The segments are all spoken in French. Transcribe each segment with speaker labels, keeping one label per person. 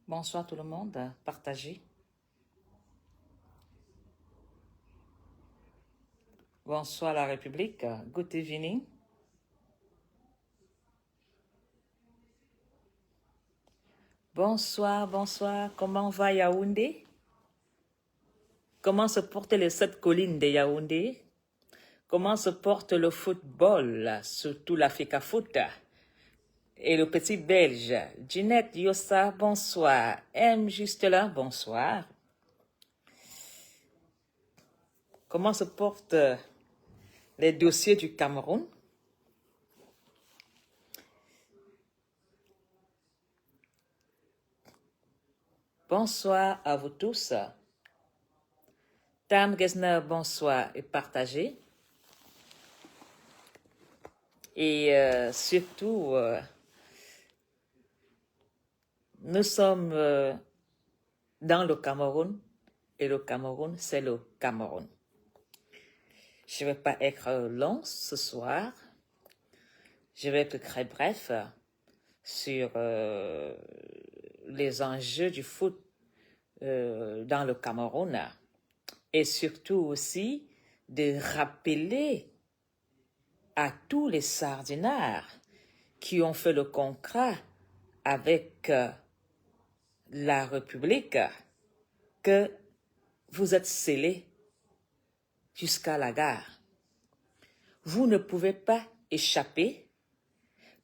Speaker 1: Bonsoir tout le monde, partagez. Bonsoir la République, good evening. Bonsoir, bonsoir, comment va Yaoundé? Comment se portent les 7 collines de Yaoundé? Comment se porte le football, surtout l'Africa Foot? Et le petit Belge, Ginette Yossa, bonsoir. M. Juste là, bonsoir. Comment se portent les dossiers du Cameroun? Bonsoir à vous tous. Tam Gesner, bonsoir et partagez. Et surtout, nous sommes dans le Cameroun et le Cameroun, c'est le Cameroun. Je ne vais pas être long ce soir. Je vais être très bref sur les enjeux du foot dans le Cameroun et surtout aussi de rappeler à tous les sardinards qui ont fait le contrat avec la République que vous êtes scellés jusqu'à la gare. Vous ne pouvez pas échapper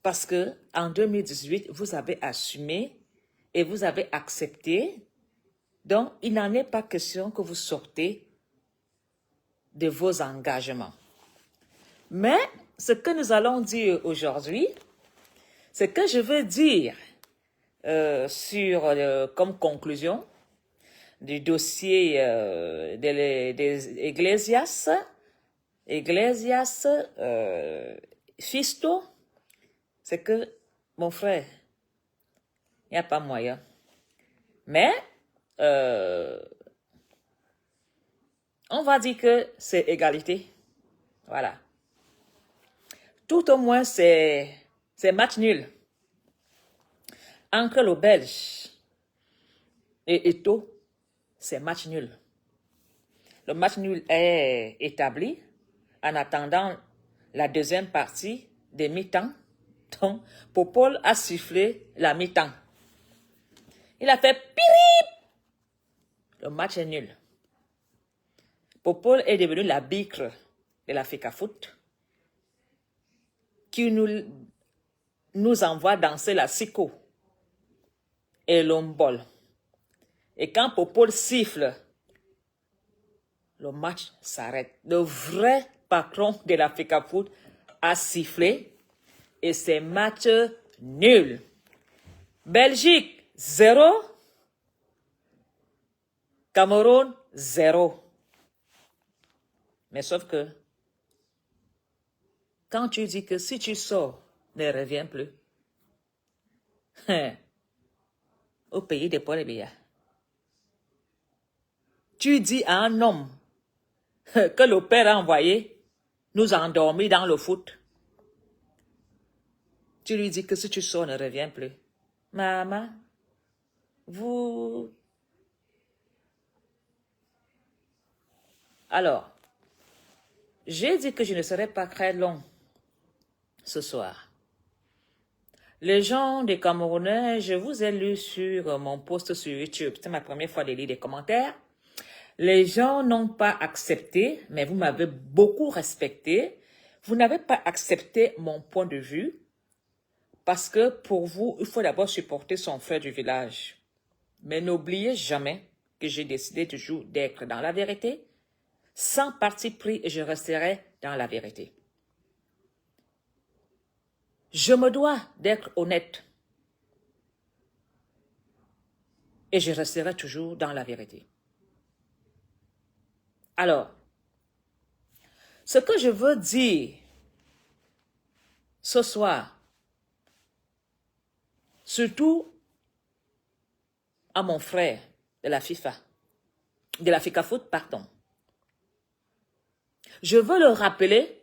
Speaker 1: parce que en 2018, vous avez assumé et vous avez accepté. Donc, il n'en est pas question que vous sortez de vos engagements. Mais ce que nous allons dire aujourd'hui, ce que je veux dire comme conclusion du dossier des Iglesias Fisto, c'est que, mon frère, il n'y a pas moyen. Mais, on va dire que c'est égalité. Voilà. Tout au moins, c'est match nul. Entre le Belge et Eto'o, c'est match nul. Le match nul est établi en attendant la deuxième partie des mi-temps. Donc, Popol a sifflé la mi-temps. Il a fait pirip. Le match est nul. Popol est devenu la bicre de l'Africa Foot qui nous envoie danser la siko et l'ombol. Et quand Popol siffle, le match s'arrête. Le vrai patron de l'Africa Foot a sifflé et c'est match nul. Belgique, 0. Cameroun, 0. Mais sauf que, quand tu dis que si tu sors, ne reviens plus. Au pays des poils et billards. Tu dis à un homme que le père a envoyé nous endormir dans le foot. Tu lui dis que si tu sors, ne reviens plus. Maman, vous... Alors, j'ai dit que je ne serais pas très long ce soir. Les gens des Camerounais, je vous ai lu sur mon post sur YouTube. C'est ma première fois de lire des commentaires. Les gens n'ont pas accepté, mais vous m'avez beaucoup respecté. Vous n'avez pas accepté mon point de vue parce que pour vous, il faut d'abord supporter son frère du village. Mais n'oubliez jamais que j'ai décidé toujours d'être dans la vérité, sans parti pris, et je resterai dans la vérité. Je me dois d'être honnête et je resterai toujours dans la vérité. Alors, ce que je veux dire ce soir, surtout à mon frère de la FIFA, de l'Africa Foot, pardon, je veux le rappeler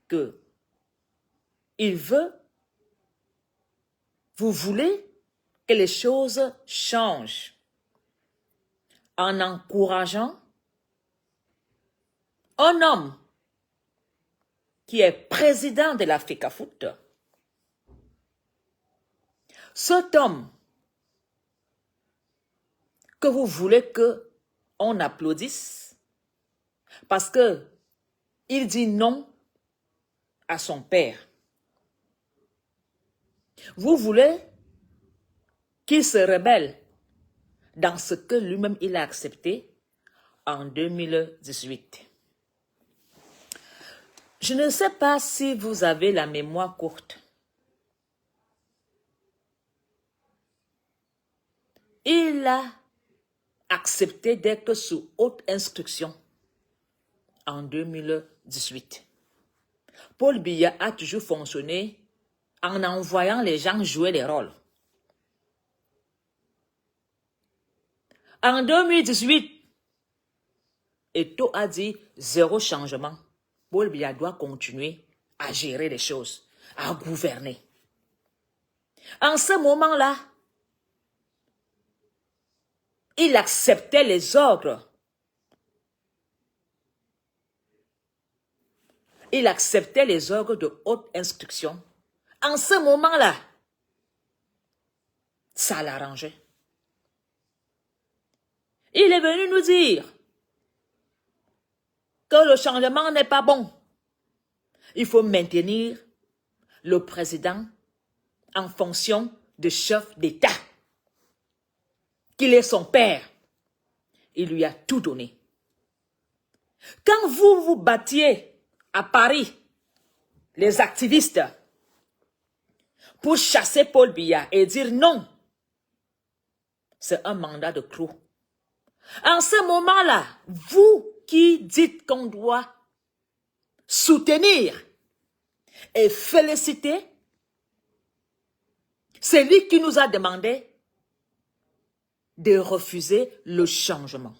Speaker 1: que il veut, vous voulez que les choses changent en encourageant un homme qui est président de l'Africa Foot. Cet homme que vous voulez qu'on applaudisse parce que il dit non à son père. Vous voulez qu'il se rebelle dans ce que lui-même il a accepté en 2018. Je ne sais pas si vous avez la mémoire courte. Il a accepté d'être sous haute instruction en 2018. Paul Biya a toujours fonctionné en envoyant les gens jouer les rôles. En 2018, Eto'o a dit zéro changement. Paul Biya doit continuer à gérer les choses, à gouverner. En ce moment-là, il acceptait les ordres. Il acceptait les ordres de haute instruction. En ce moment-là, ça l'arrangeait. Il est venu nous dire que le changement n'est pas bon. Il faut maintenir le président en fonction de chef d'État. Qu'il est son père. Il lui a tout donné. Quand vous vous battiez à Paris, les activistes, pour chasser Paul Biya et dire non, c'est un mandat de trop. En ce moment-là, vous qui dites qu'on doit soutenir et féliciter, c'est lui qui nous a demandé de refuser le changement.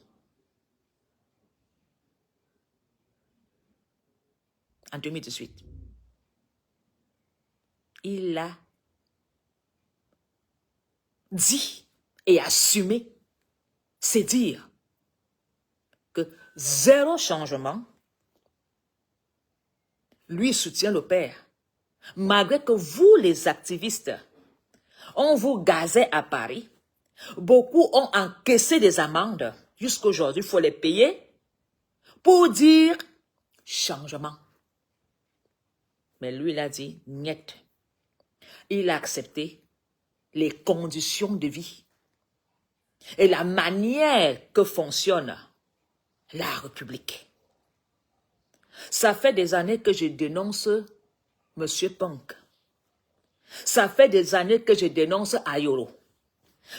Speaker 1: En 2018, il a dit et assumé, c'est dire que zéro changement, lui soutient le père. Malgré que vous, les activistes, on vous gazait à Paris, beaucoup ont encaissé des amendes. Jusqu'à aujourd'hui, il faut les payer pour dire changement. Mais lui, il a dit niet. Il a accepté les conditions de vie et la manière que fonctionne la République. Ça fait des années que je dénonce M. Punk. Ça fait des années que je dénonce Ayoro.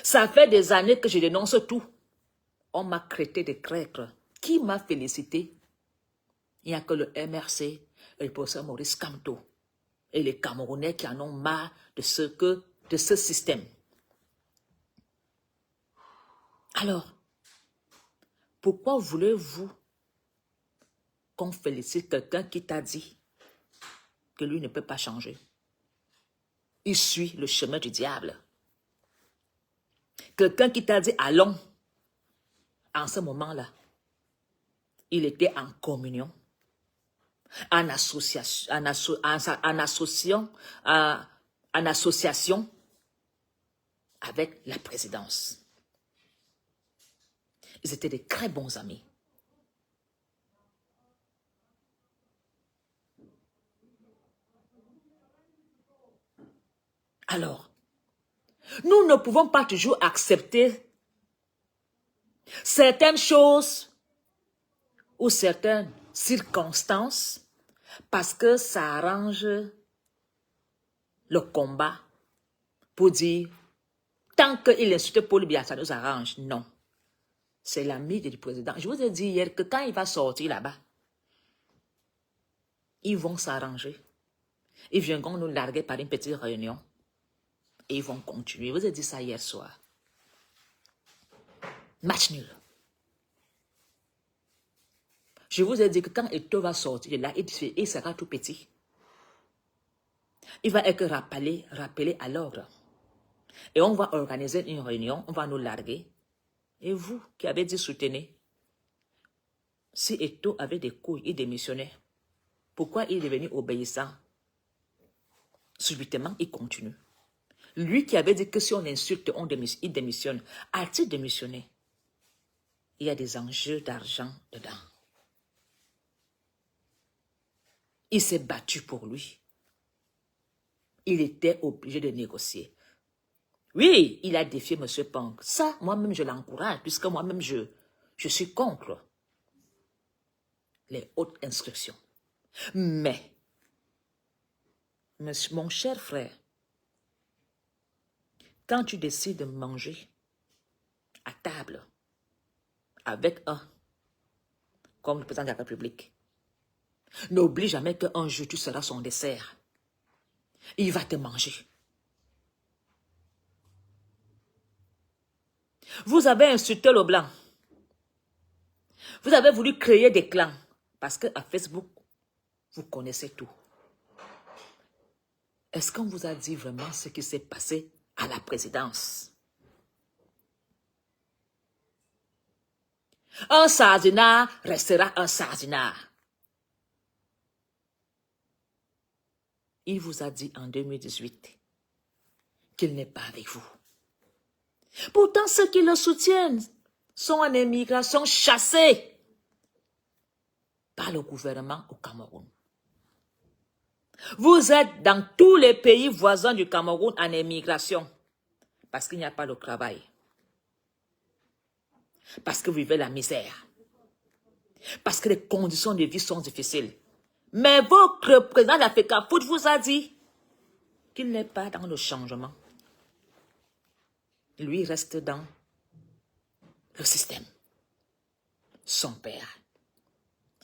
Speaker 1: Ça fait des années que je dénonce tout. On m'a traité de traître. Qui m'a félicité? Il n'y a que le MRC et le professeur Maurice Kamto et les Camerounais qui en ont marre de ce système. Alors, pourquoi voulez-vous qu'on félicite quelqu'un qui t'a dit que lui ne peut pas changer? Il suit le chemin du diable. Quelqu'un qui t'a dit allons, en ce moment-là, il était en communion, en association, en association avec la présidence. Ils étaient de très bons amis. Alors, nous ne pouvons pas toujours accepter certaines choses ou certaines circonstances parce que ça arrange le combat pour dire tant qu'il insulte Paul Biya, ça nous arrange. Non. C'est l'ami du président. Je vous ai dit hier que quand il va sortir là-bas, ils vont s'arranger. Ils viendront nous larguer par une petite réunion. Et ils vont continuer. Je vous ai dit ça hier soir. Match nul. Je vous ai dit que quand Eto'o va sortir de là, il sera tout petit. Il va être rappelé à l'ordre. Et on va organiser une réunion, on va nous larguer. Et vous qui avez dit soutenir, si Eto'o avait des couilles, il démissionnait. Pourquoi il est devenu obéissant? Subitement, il continue. Lui qui avait dit que si on insulte, il démissionne. A-t-il démissionné? Il y a des enjeux d'argent dedans. Il s'est battu pour lui. Il était obligé de négocier. Oui, il a défié M. Pang. Ça, moi-même, je l'encourage, puisque moi-même, je suis contre les hautes instructions. Mais, mon cher frère, quand tu décides de manger à table avec un, comme le président de la République, n'oublie jamais qu'un jour, tu seras son dessert. Il va te manger. Vous avez insulté le blanc. Vous avez voulu créer des clans. Parce qu'à Facebook, vous connaissez tout. Est-ce qu'on vous a dit vraiment ce qui s'est passé à la présidence? Un sardinat restera un sardinat. Il vous a dit en 2018 qu'il n'est pas avec vous. Pourtant, ceux qui le soutiennent sont en émigration chassés par le gouvernement au Cameroun. Vous êtes dans tous les pays voisins du Cameroun en émigration parce qu'il n'y a pas de travail. Parce que vous vivez la misère. Parce que les conditions de vie sont difficiles. Mais votre président de la FECAFOOT vous a dit qu'il n'est pas dans le changement. Lui reste dans le système. Son père,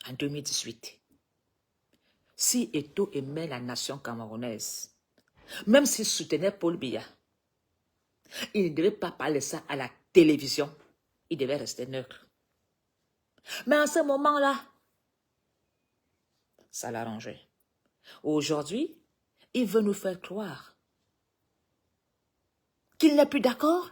Speaker 1: en 2018, si Eto'o aimait la nation camerounaise, même s'il soutenait Paul Biya, il ne devait pas parler ça à la télévision. Il devait rester neutre. Mais en ce moment-là, ça l'arrangeait. Aujourd'hui, il veut nous faire croire qu'il n'est plus d'accord.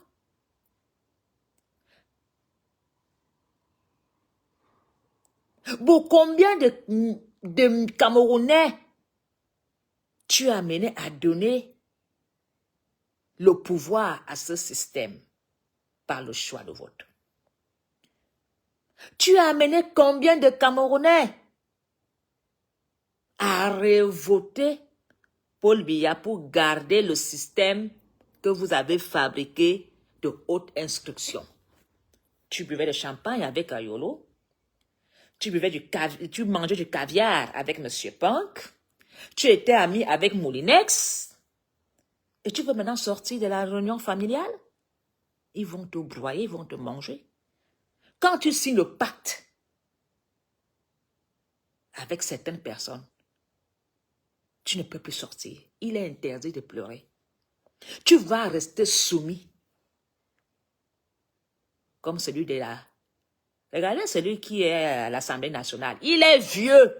Speaker 1: Pour combien de Camerounais tu as amené à donner le pouvoir à ce système par le choix de vote? Tu as amené combien de Camerounais à revoter Paul Biya pour garder le système que vous avez fabriqué de haute instruction? Tu buvais le champagne avec Ayolo. Tu mangeais du caviar avec M. Punk. Tu étais ami avec Moulinex. Et tu veux maintenant sortir de la réunion familiale? Ils vont te broyer, ils vont te manger. Quand tu signes le pacte avec certaines personnes, tu ne peux plus sortir. Il est interdit de pleurer. Tu vas rester soumis. Comme celui de la... Regardez celui qui est à l'Assemblée nationale. Il est vieux.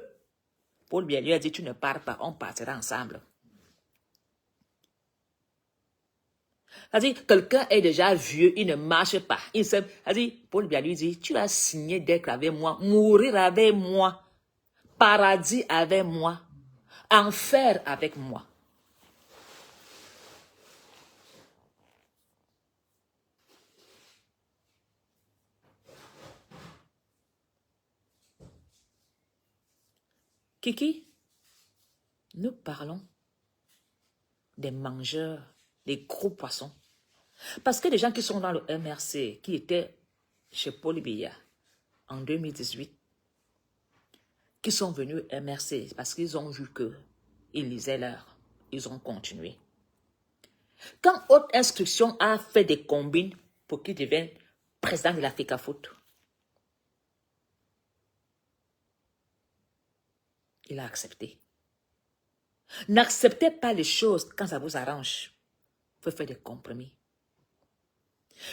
Speaker 1: Paul Biya lui a dit, tu ne pars pas, on partira ensemble. C'est-à-dire, quelqu'un est déjà vieux, il ne marche pas. Paul Biya lui dit, tu as signé d'être avec moi, mourir avec moi, paradis avec moi, enfer avec moi. Kiki, nous parlons des mangeurs, des gros poissons. Parce que les gens qui sont dans le MRC, qui étaient chez Paul Biya en 2018, qui sont venus au MRC parce qu'ils ont vu qu'ils lisaient l'heure, ils ont continué. Quand Haute Instruction a fait des combines pour qu'il devienne président de la FECAFOOT, il a accepté. N'acceptez pas les choses quand ça vous arrange. Il faut faire des compromis.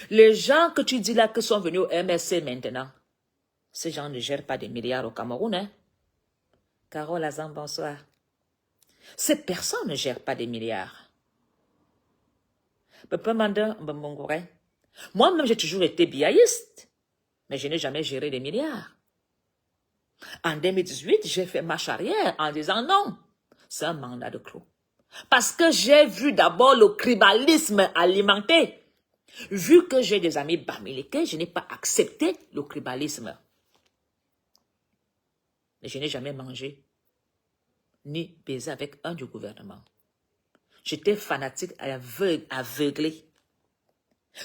Speaker 1: Les gens que tu dis là qui sont venus au MRC maintenant, ces gens ne gèrent pas des milliards au Cameroun. Hein? Carole Azam, bonsoir. Ces personnes ne gèrent pas des milliards. Papa Manda Mbongore. Moi-même, j'ai toujours été biaïste, mais je n'ai jamais géré des milliards. En 2018, j'ai fait marche arrière en disant non, c'est un mandat de clos. Parce que j'ai vu d'abord le tribalisme alimenter. Vu que j'ai des amis bamileke, je n'ai pas accepté le tribalisme. Mais je n'ai jamais mangé, ni baisé avec un du gouvernement. J'étais fanatique aveuglé.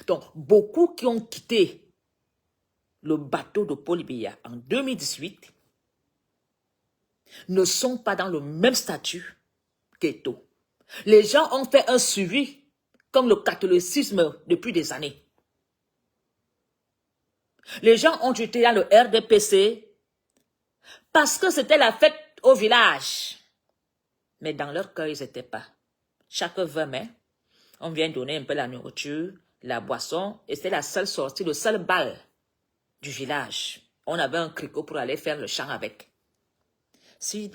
Speaker 1: Donc, beaucoup qui ont quitté le bateau de Paul Biya en 2018 ne sont pas dans le même statut qu'Eto. Les gens ont fait un suivi comme le catholicisme depuis des années. Les gens ont été dans le RDPC parce que c'était la fête au village. Mais dans leur cœur, ils n'étaient pas. Chaque 20 mai, on vient donner un peu la nourriture, la boisson, et c'était la seule sortie, le seul bal du village. On avait un cricot pour aller faire le chant avec. Si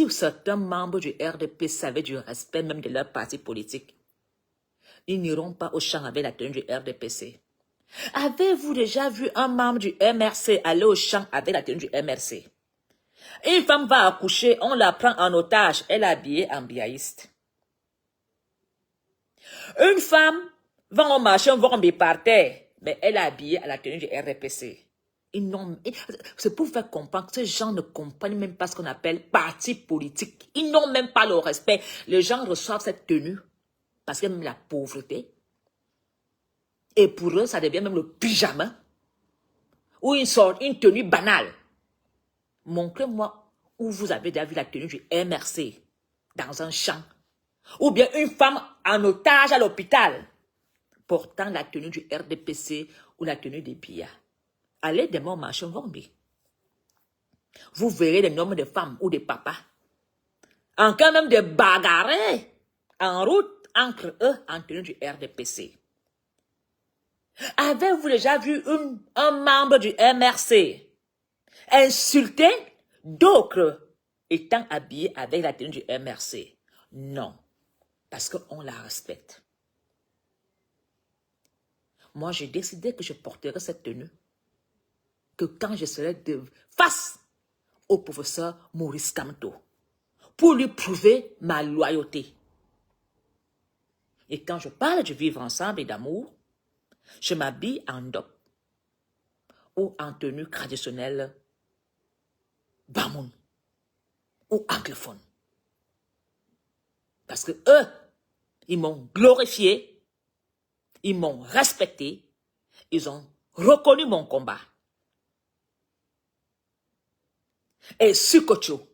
Speaker 1: certains membres du RDP savaient du respect même de leur parti politique, ils n'iront pas au chant avec la tenue du RDPC. Avez-vous déjà vu un membre du MRC aller au chant avec la tenue du MRC? Une femme va accoucher, on la prend en otage, elle est habillée en biaïste. Une femme va au marché, on va tomber par terre, mais elle est habillée à la tenue du RDPC. C'est pour faire comprendre que ces gens ne comprennent même pas ce qu'on appelle parti politique. Ils n'ont même pas le respect. Les gens reçoivent cette tenue parce qu'il y a même la pauvreté. Et pour eux, ça devient même le pyjama ou une tenue banale. Montrez-moi où vous avez déjà vu la tenue du MRC dans un champ. Ou bien une femme en otage à l'hôpital portant la tenue du RDPC ou la tenue des BIA. Allez demain au marché Vombi. Vous verrez les noms de femmes ou de papas. Encore même de bagarrer en route entre eux en tenue du RDPC. Avez-vous déjà vu un membre du MRC insulter d'autres étant habillés avec la tenue du MRC? Non, parce qu'on la respecte. Moi, j'ai décidé que je porterai cette tenue que quand je serai face au professeur Maurice Kamto pour lui prouver ma loyauté. Et quand je parle de vivre ensemble et d'amour, je m'habille en dop ou en tenue traditionnelle bamoun ou anglophone. Parce que eux, ils m'ont glorifié, ils m'ont respecté, ils ont reconnu mon combat. Et Sukocho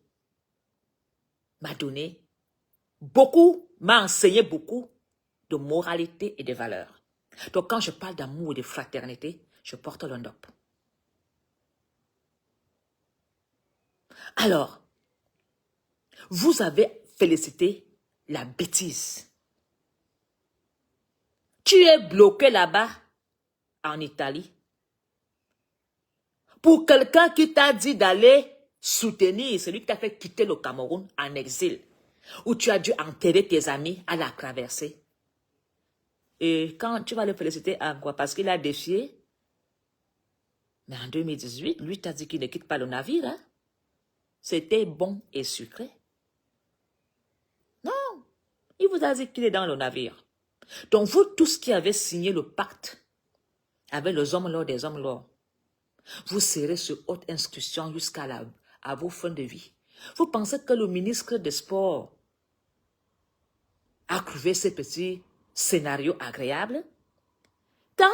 Speaker 1: m'a donné beaucoup, m'a enseigné beaucoup de moralité et de valeurs. Donc quand je parle d'amour et de fraternité, je porte l'ondop. Alors, vous avez félicité la bêtise. Tu es bloqué là-bas, en Italie, pour quelqu'un qui t'a dit d'aller soutenir celui qui t'a fait quitter le Cameroun en exil, où tu as dû enterrer tes amis à la traversée. Et quand tu vas le féliciter à quoi? Parce qu'il a défié. Mais en 2018, lui t'a dit qu'il ne quitte pas le navire. Hein? C'était bon et sucré. Non, il vous a dit qu'il est dans le navire. Donc vous tous qui avez signé le pacte avec les hommes lors des hommes lors, vous serez sur haute instruction jusqu'à vos fins de vie. Vous pensez que le ministre des Sports a trouvé ces petits scénarios agréables? Quand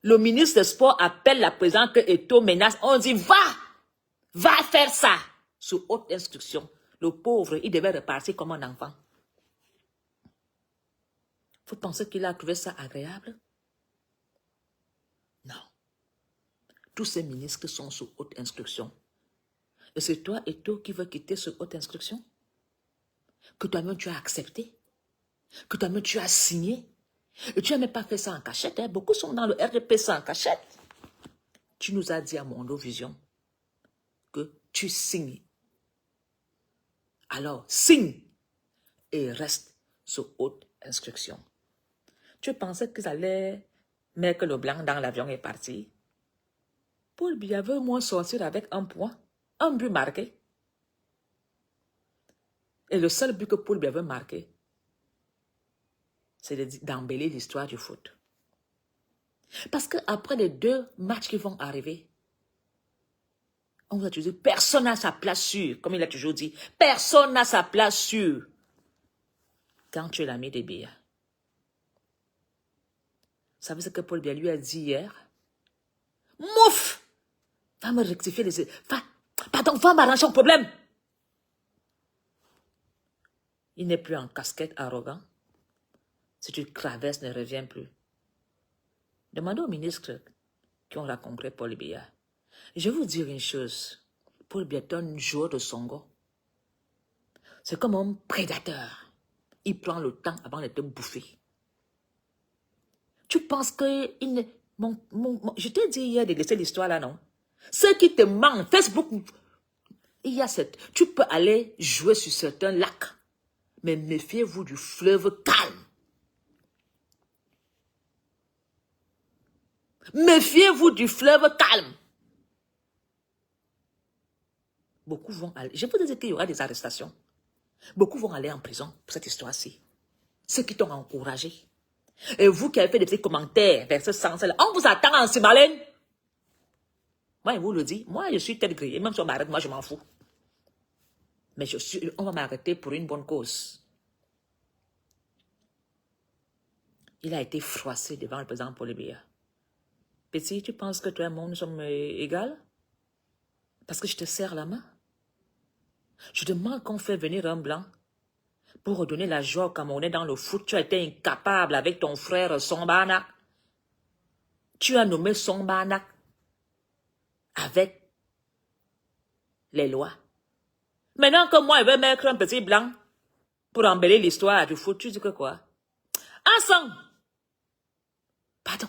Speaker 1: le ministre des Sports appelle la présidente que Eto menace, on dit va faire ça. Sous haute instruction, le pauvre, il devait repartir comme un enfant. Vous pensez qu'il a trouvé ça agréable? Non. Tous ces ministres sont sous haute instruction. Et c'est toi, Eto, qui veux quitter sous haute instruction? Que toi-même tu as accepté? Que toi-même tu as signé? Et tu n'as même pas fait ça en cachette. Hein? Beaucoup sont dans le RDPC en cachette. Tu nous as dit à Mondo Vision que tu signes. Alors, signe et reste sous haute instruction. Tu pensais qu'ils allaient mettre le blanc dans l'avion et partir. Paul Biya veut moins sortir avec un point, un but marqué. Et le seul but que Paul Biya veut marquer, c'est d'embellir l'histoire du foot. Parce qu'après les 2 matchs qui vont arriver, on va toujours dire, personne n'a sa place sûre, comme il a toujours dit. Personne n'a sa place sûre. Quand tu es l'ami de Biya. Vous savez ce que Paul Biya lui a dit hier? Mouf! Va me rectifier les... va m'arranger un problème. Il n'est plus en casquette arrogant. Si tu traverses, ne reviens plus. Demandez aux ministres qui ont rencontré Paul Biya. Je vais vous dire une chose. Paul Biya est un joueur de songo. C'est comme un prédateur. Il prend le temps avant de te bouffer. Tu penses que... je t'ai dit hier de laisser l'histoire là, non? Ceux qui te manquent, Facebook, il y a tu peux aller jouer sur certains lacs. Mais méfiez-vous du fleuve calme. Méfiez-vous du fleuve calme. Beaucoup vont aller. Je peux dire qu'il y aura des arrestations. Beaucoup vont aller en prison pour cette histoire-ci. Ceux qui t'ont encouragé. Et vous qui avez fait des petits commentaires vers ce sens-là, on vous attend en Simalène. Moi, je vous le dis, moi, je suis tête grillée. Même si on m'arrête, moi, je m'en fous. Mais on va m'arrêter pour une bonne cause. Il a été froissé devant le président Paul Biya. Petit, tu penses que toi et moi, nous sommes égales? Parce que je te serre la main. Je demande qu'on fait venir un blanc pour redonner la joie au Camerounais dans le foot. Tu as été incapable avec ton frère Sombanak. Tu as nommé Sombanak avec les lois. Maintenant que moi, je vais mettre un petit blanc pour embellir l'histoire du foot, tu dis que quoi? Ensemble! Pardon.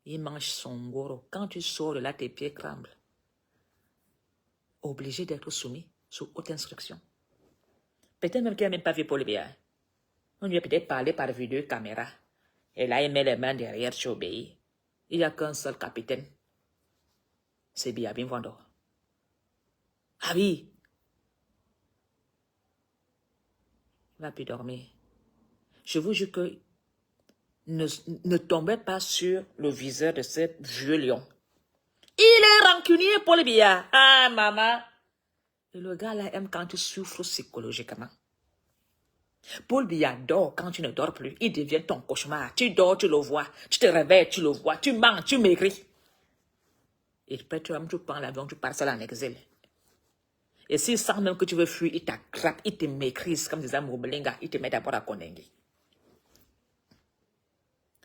Speaker 1: Il mange son goro. Quand tu sors de là, tes pieds tremblent. Obligé d'être soumis sous haute instruction. Peut-être même qu'il n'a même pas vu Paul Biya. On lui a peut-être parlé par vidéo caméra. Et là, il met les mains derrière, tu obéis. Il n'y a qu'un seul capitaine. C'est Biya Bimvando. Ah oui. Il va plus dormir. Je vous jure que ne tombez pas sur le viseur de ce vieux lion. Il est rancunier, Paul Biya. Ah, maman. Et le gars là aime quand tu souffres psychologiquement. Paul Biya dort quand tu ne dors plus. Il devient ton cauchemar. Tu dors, tu le vois. Tu te réveilles, tu le vois. Tu manges, tu maigris. Et après, tu prends l'avion, tu pars seul en exil. Et s'il sent même que tu veux fuir, il t'attrape, il te maîtrise, comme disait Moubelinga, il te met d'abord à Konengi.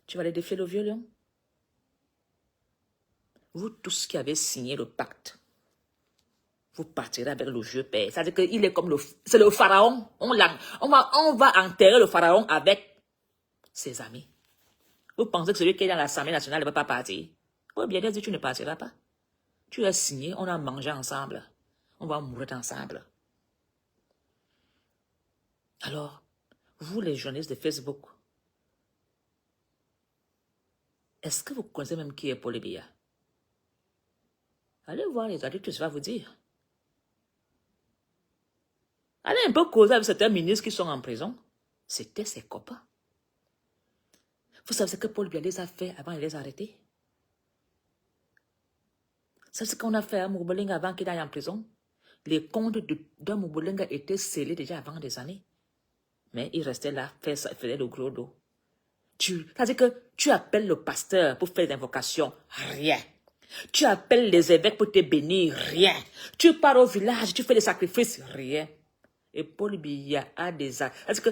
Speaker 1: Tu vas aller défier le vieux lion? Vous tous qui avez signé le pacte, vous partirez avec le vieux père. C'est-à-dire qu'il est comme c'est le pharaon. On va enterrer le pharaon avec ses amis. Vous pensez que celui qui est dans l'Assemblée nationale ne va pas partir? Oui, bien dit, tu ne partiras pas. Tu as signé, on a mangé ensemble. On va mourir ensemble. Alors, vous les journalistes de Facebook, est-ce que vous connaissez même qui est Paul Biya? Allez voir les adultes, ça va vous dire. Allez un peu causer avec certains ministres qui sont en prison. C'était ses copains. Vous savez ce que Paul Biya les a fait avant de les arrêter? C'est ce qu'on a fait à Moubelinga avant qu'il aille en prison. Les comptes d'un Moubelinga étaient scellés déjà avant des années. Mais il restait là, faisait le gros dos. C'est-à-dire que tu appelles le pasteur pour faire des invocations, rien. Tu appelles les évêques pour te bénir, rien. Tu pars au village, tu fais des sacrifices, rien. Et Paul Biya a des... C'est-à-dire que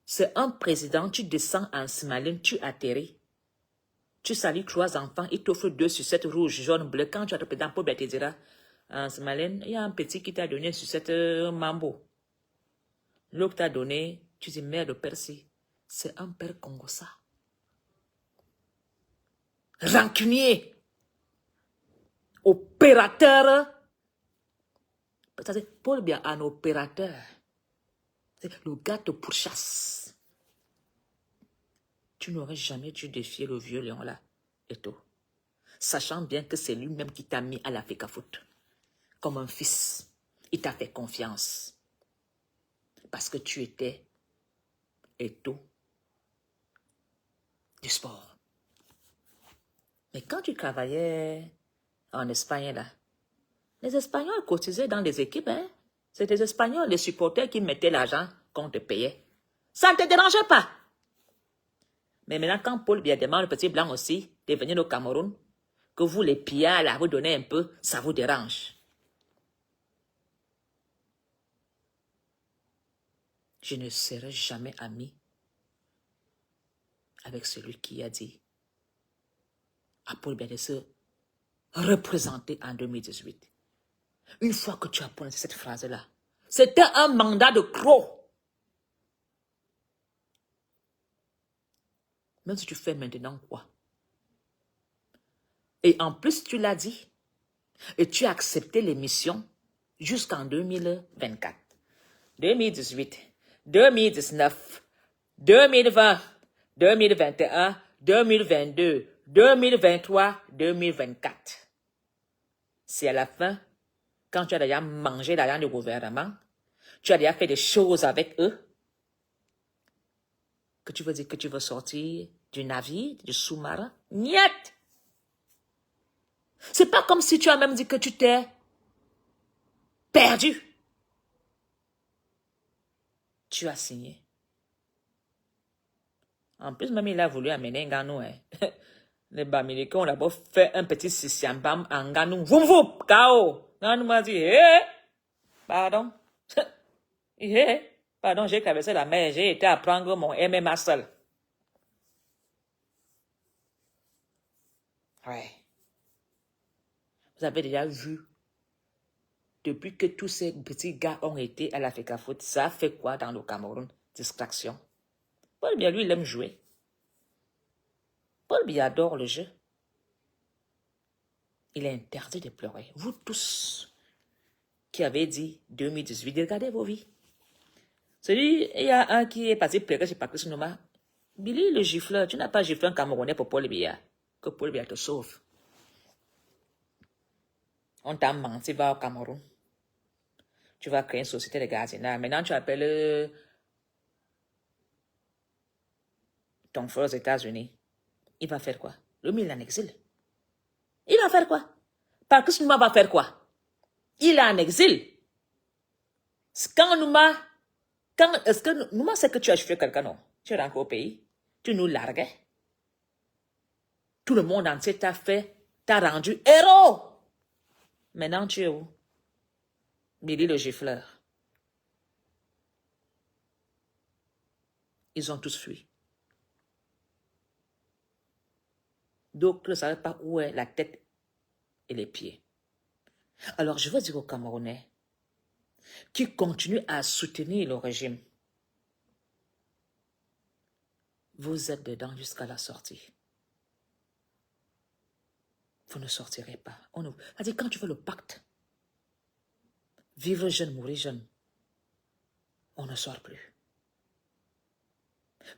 Speaker 1: c'est un président, tu descends en Simalène, tu atterris. Tu salues 3 enfants, il t'offre 2 sucettes rouges, jaunes, bleues. Quand tu as le président, Paul Biya te dira, en Simalène, il y a un petit qui t'a donné une sucette mambo. L'autre t'a donné, tu dis, mère de Percy, c'est un père congossa. Rancunier. Opérateur. Paul Biya un opérateur. Le gars te pourchasse. Tu n'aurais jamais dû défier le vieux lion là, Eto'o. Sachant bien que c'est lui-même qui t'a mis à la FECAFOOT. Comme un fils. Il t'a fait confiance. Parce que tu étais Eto'o du sport. Mais quand tu travaillais en Espagne là, les Espagnols cotisaient dans les équipes, hein. C'est les Espagnols, les supporters qui mettaient l'argent qu'on te payait. Ça ne te dérangeait pas. Mais maintenant, quand Paul Biya demande le petit blanc aussi de venir au Cameroun, que vous les pillards là, vous donnez un peu, ça vous dérange. Je ne serai jamais ami avec celui qui a dit à Paul Biya de se représenter en 2018. Une fois que tu as prononcé cette phrase-là, c'était un mandat de croc. Même si tu fais maintenant quoi? Et en plus, tu l'as dit. Et tu as accepté l'émission jusqu'en 2024, 2018, 2019, 2020, 2021, 2022, 2023, 2024. C'est à la fin, quand tu as déjà mangé l'argent du gouvernement, tu as déjà fait des choses avec eux, que tu veux dire que tu veux sortir du navire, du sous-marin? Niet! C'est pas comme si tu as même dit que tu t'es perdu. Tu as signé. En plus, même il a voulu amener Nganou. Hein. Les Bamilekons ont d'abord fait un petit sissiambam en Nganou. Voum voum, KO. Nganou m'a dit, pardon. Pardon, j'ai traversé la mer, j'ai été apprendre mon MMA seul. Ouais. Vous avez déjà vu, depuis que tous ces petits gars ont été à la FECAFOOT, ça a fait quoi dans le Cameroun? Distraction. Paul Biya, lui, il aime jouer. Paul Biya adore le jeu. Il est interdit de pleurer. Vous tous qui avez dit 2018, regardez vos vies. Celui, il y a un qui est passé pleurer chez Patrice Nouma. Billy, le gifleur, tu n'as pas giflé un Camerounais pour Paul Biya. Que Paul Biya te sauve. On t'a menti, va au Cameroun. Tu vas créer une société de gardiennage. Maintenant, tu appelles ton frère aux États-Unis. Il va faire quoi? Le mille en exil. Il va faire quoi? Patrice Nouma va faire quoi? Il est en exil. Quand Nouma, est-ce que Nouma sait que tu as fait quelqu'un, non? Tu es rentré au pays. Tu nous larguais. Tout le monde entier t'a rendu héros. Maintenant, tu es où? Billy le gifleur. Ils ont tous fui. D'autres ne savaient pas où est la tête et les pieds. Alors, je veux dire aux Camerounais qui continuent à soutenir le régime, vous êtes dedans jusqu'à la sortie. Vous ne sortirez pas. C'est-à-dire, quand tu fais le pacte, vivre jeune, mourir jeune, on ne sort plus.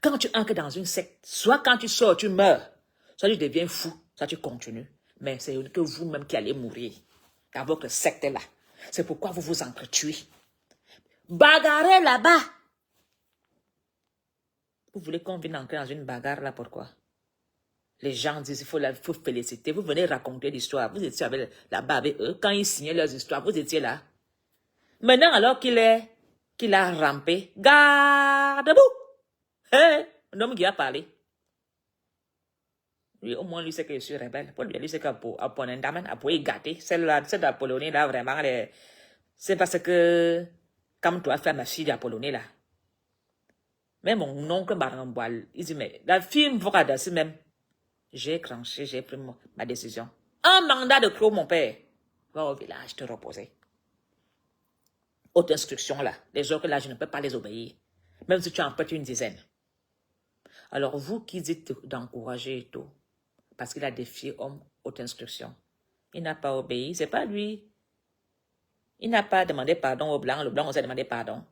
Speaker 1: Quand tu entres dans une secte, soit quand tu sors, tu meurs, soit tu deviens fou, soit tu continues. Mais c'est que vous-même qui allez mourir dans votre secte-là. C'est pourquoi vous vous entretuez. Bagarrez là-bas. Vous voulez qu'on vienne entrer dans une bagarre là, pourquoi? Les gens disent il faut féliciter. Vous venez raconter l'histoire. Vous étiez là-bas avec eux. Quand ils signaient leurs histoires, vous étiez là. Maintenant, alors qu'il a rampé, garde-vous. Un homme qui a parlé. Lui, au moins, lui sait que je suis rebelle. Pour lui, c'est qu'Aponendaman a pu gâter. Celle d'Apollonie, là, vraiment, c'est parce que, comme toi, fait ma fille d'Apollonie, là. Mais mon oncle Baramboal, il dit, mais la fille me fera danser même. J'ai cranché, j'ai pris ma décision. Un mandat de clos, mon père. Va au village te reposer. Autre instruction, là. Les autres, là, je ne peux pas les obéir. Même si tu en pètes une dizaine. Alors, vous qui dites d'encourager et tout, parce qu'il a défié homme, haute instruction. Il n'a pas obéi, c'est pas lui. Il n'a pas demandé pardon au blanc, le blanc aussi a demandé pardon.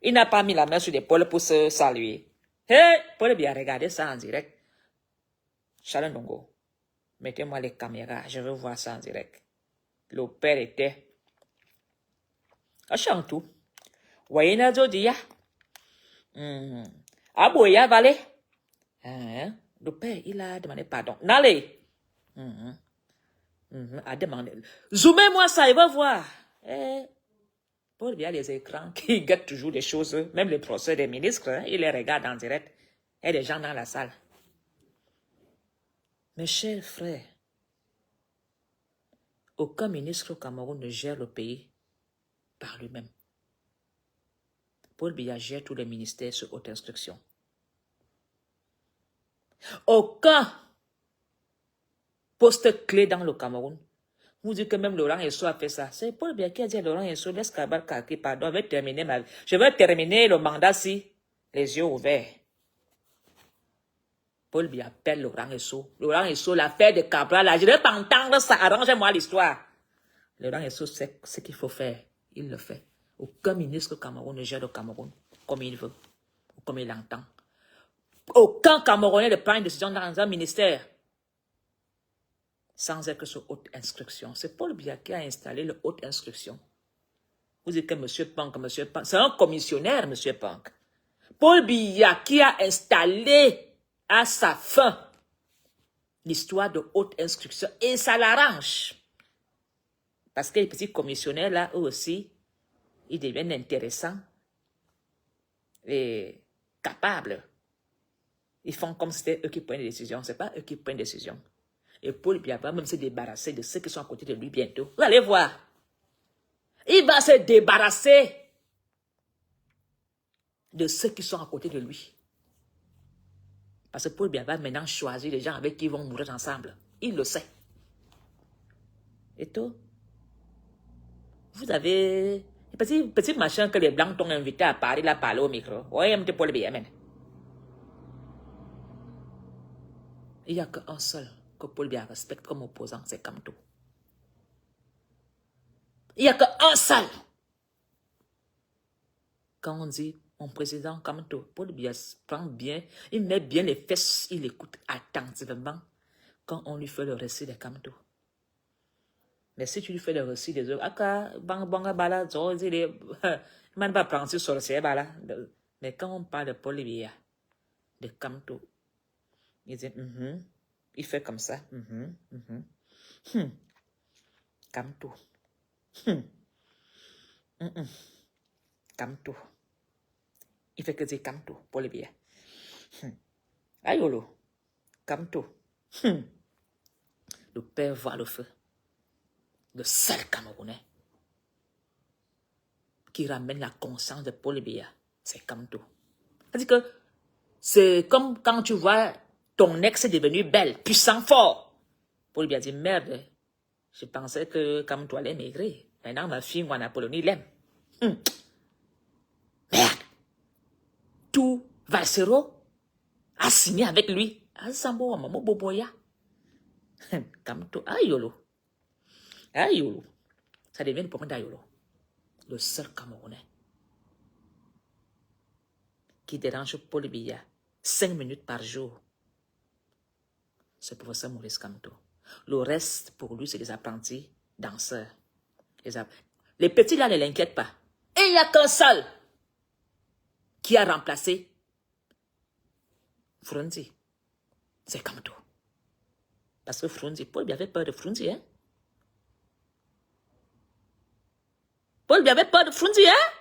Speaker 1: Il n'a pas mis la main sur l'épaule pour se saluer. Hey, Paul Biya, regardez ça en direct. Charles Ndongo, mettez-moi les caméras, je veux voir ça en direct. Le père était... Achantou. Wayna Zodia. Aboya Vale. Le père, il a demandé pardon. N'allez. A demandé. Zoomez-moi ça, il va voir. Paul Biya, les écrans qui gâtent toujours des choses, même les procès des ministres, hein, il les regarde en direct. Il y a des gens dans la salle. Mes chers frères, aucun ministre au Cameroun ne gère le pays par lui-même. Paul Biya gère tous les ministères sur haute instruction. Aucun poste clé dans le Cameroun. Vous dites que même Laurent Esso a fait ça. C'est Paul Biya qui a dit à Laurent Esso, laisse Kabar Kaki, pardon, je vais terminer le mandat-ci, les yeux ouverts. Paul Biya appelle Laurent Esso. Laurent Esso, l'affaire de Cabral, là, je ne vais pas entendre ça, arrangez-moi l'histoire. Laurent Esso sait ce qu'il faut faire. Il le fait. Aucun ministre au Cameroun ne gère le Cameroun comme il veut, ou comme il entend. Aucun Camerounais ne prend une décision dans un ministère sans être sur haute instruction. C'est Paul Biya qui a installé le haute instruction. Vous dites que M. Pank, c'est un commissionnaire, M. Pank. Paul Biya qui a installé à sa fin l'histoire de haute instruction. Et ça l'arrange. Parce que les petits commissionnaires, là, eux aussi, ils deviennent intéressants et capables. Ils font comme si c'était eux qui prennent des décisions. Ce n'est pas eux qui prennent des décisions. Et Paul Biya va même se débarrasser de ceux qui sont à côté de lui bientôt. Vous allez voir. Il va se débarrasser de ceux qui sont à côté de lui. Parce que Paul Biya va maintenant choisir les gens avec qui ils vont mourir ensemble. Il le sait. Et tout. Vous avez... Petit machin que les Blancs t'ont invité à parler, là, parler au micro. Ouais, M. Paul Biya, man. Il n'y a qu'un seul que Paul Biya respecte comme opposant, c'est Kamto. Il n'y a qu'un seul. Quand on dit mon président Kamto, Paul Biya prend bien, il met bien les fesses, il écoute attentivement quand on lui fait le récit de Kamto. Mais si tu lui fais le récit des autres, mais quand on parle de Paul Biya, de Kamto, il dit, il fait comme ça. Kamto. Kamto. Il fait que dire Kamto, Paul Biya. Ayolo. Kamto. Le père voit le feu. Le seul Camerounais qui ramène la conscience de Paul Biya, c'est Kamto. C'est-à-dire que c'est comme quand tu vois ton ex est devenu belle, puissant, fort. Paul Biya dit, merde, je pensais que Kamto allait maigrir. Maintenant, ma fille, moi, Apollonie, l'aime. Merde. Tout Valsero a signé avec lui. Azambo, maman, boboya. Kamto, ayolo. Ayolo. Ça devient le problème d'Ayolo. Le seul Camerounais qui dérange Paul Biya 5 minutes par jour, c'est le professeur Maurice Kamto. Le reste, pour lui, c'est des apprentis danseurs. Les petits là ne l'inquiètent pas. Et il n'y a qu'un seul qui a remplacé Frunzi. C'est Kamto. Parce que Frunzi, Paul Biya avait peur de Frunzi, hein? Paul Biya avait peur de Frunzi, hein?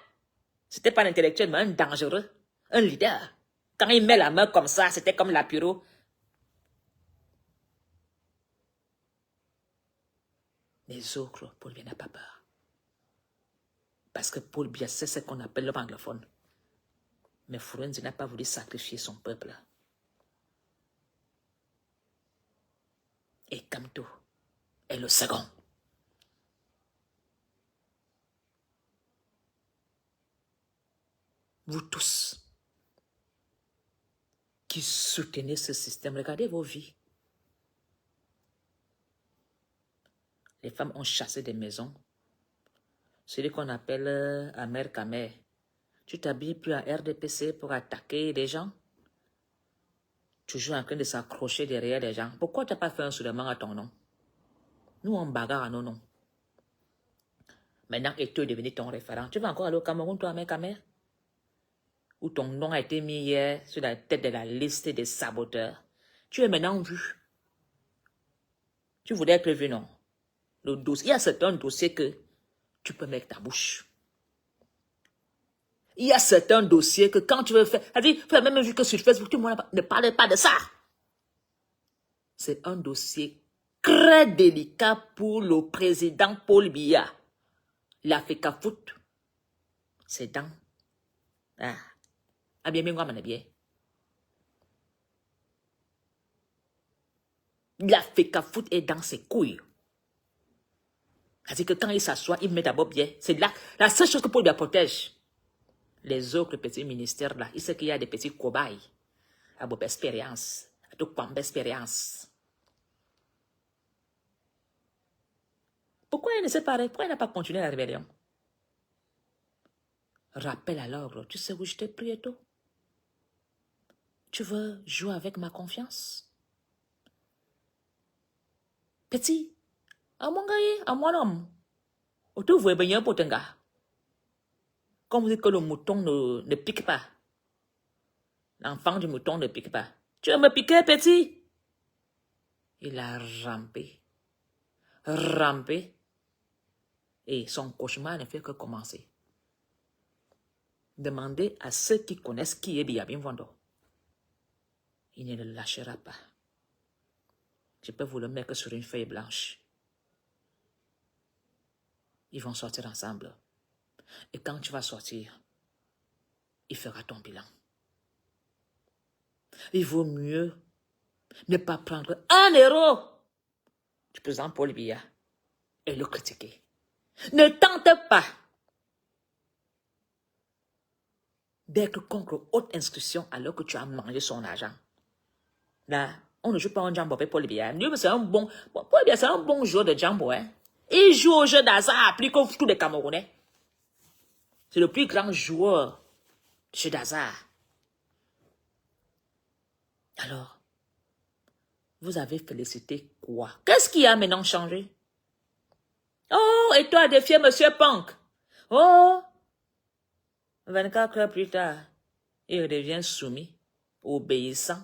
Speaker 1: C'était pas un intellectuel, mais un dangereux, un leader. Quand il met la main comme ça, c'était comme l'apiro. Les autres, Paul Biya n'a pas peur. Parce que Paul Biya, c'est ce qu'on appelle l'homme anglophone. Mais Frunzi n'a pas voulu sacrifier son peuple. Et Kamto est le second. Vous tous qui soutenez ce système, regardez vos vies. Les femmes ont chassé des maisons. Celui qu'on appelle Amer Kamer. Tu t'habilles plus à RDPC pour attaquer des gens. Toujours en train de s'accrocher derrière les gens. Pourquoi tu n'as pas fait un soulèvement à ton nom? Nous, on bagarre à nos noms. Maintenant, Eto est devenu ton référent. Tu vas encore aller au Cameroun, toi, mec, mère? Où ton nom a été mis hier sur la tête de la liste des saboteurs. Tu es maintenant vu. Tu voulais être vu, non? Le dossier, il y a certains dossiers que tu peux mettre ta bouche. Il y a certains dossiers que quand tu veux faire, c'est-à-dire, fais la même vu que sur Facebook, tout le monde ne parle pas de ça. C'est un dossier très délicat pour le président Paul Biya. L'Africa Foot, c'est dans. Ah, bien, bien. L'Africa Foot est dans ses couilles. C'est-à-dire que quand il s'assoit, il met d'abord bien. C'est là, la seule chose que Paul Biya protège. Les autres petits ministères là, il sait qu'il y a des petits cobayes. À bonne expérience. À toute bonne expérience. Pourquoi il ne s'est pas arrêté? Pourquoi il n'a pas continué la rébellion? Rappel à l'ordre. Tu sais où je t'ai pris et tout? Tu veux jouer avec ma confiance? Petit, à mon gars, à mon homme. Autour, vous voyez bien pour ton gars. Comme vous dites que le mouton ne pique pas. L'enfant du mouton ne pique pas. Tu veux me piquer, petit? Il a rampé. Rampé. Et son cauchemar ne fait que commencer. Demandez à ceux qui connaissent qui est Biabin Vando. Il ne le lâchera pas. Je peux vous le mettre sur une feuille blanche. Ils vont sortir ensemble. Et quand tu vas sortir, il fera ton bilan. Il vaut mieux ne pas prendre un héros du président Paul Biya et le critiquer. Ne tente pas d'être contre haute inscription alors que tu as mangé son argent. Là, on ne joue pas en jambo avec Paul Biya. C'est un bon, Paul Biya, c'est un bon joueur de jambo. Hein? Il joue au jeu d'hasard plus que tous les Camerounais. C'est le plus grand joueur de jeu d'hasard. Alors, vous avez félicité quoi? Qu'est-ce qui a maintenant changé? Oh, et toi, défier Monsieur Punk. Oh, 24 heures plus tard, il devient soumis, obéissant.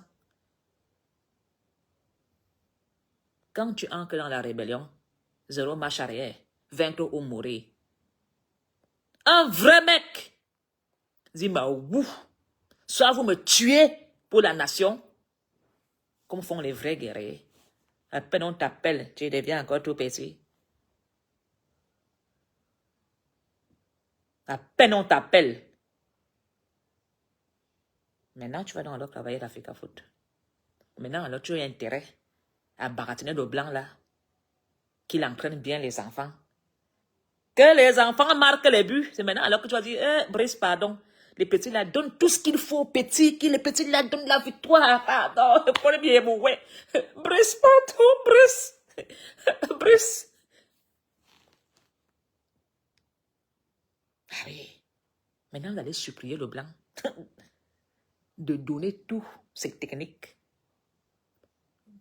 Speaker 1: Quand tu entres dans la rébellion, 0 marche arrière, 20 ou mourir. Un vrai mec dit, bah, ouf, soit vous me tuez pour la nation, comme font les vrais guerriers. À peine on t'appelle, tu deviens encore tout petit. À peine on t'appelle. Maintenant, tu vas dans le travailler d'Africa Foot. Maintenant, alors, tu as intérêt à baratiner le blanc là, qu'il entraîne bien les enfants. Que les enfants marquent les buts. C'est maintenant alors que tu vas dire, Brice, pardon. Les petits là donnent tout ce qu'il faut aux petits, les petits là donnent la victoire. Pardon, pour bien mourir. Brice, pardon, Brice. Brice. Ah oui. Maintenant, vous allez supplier le blanc de donner toutes ces techniques.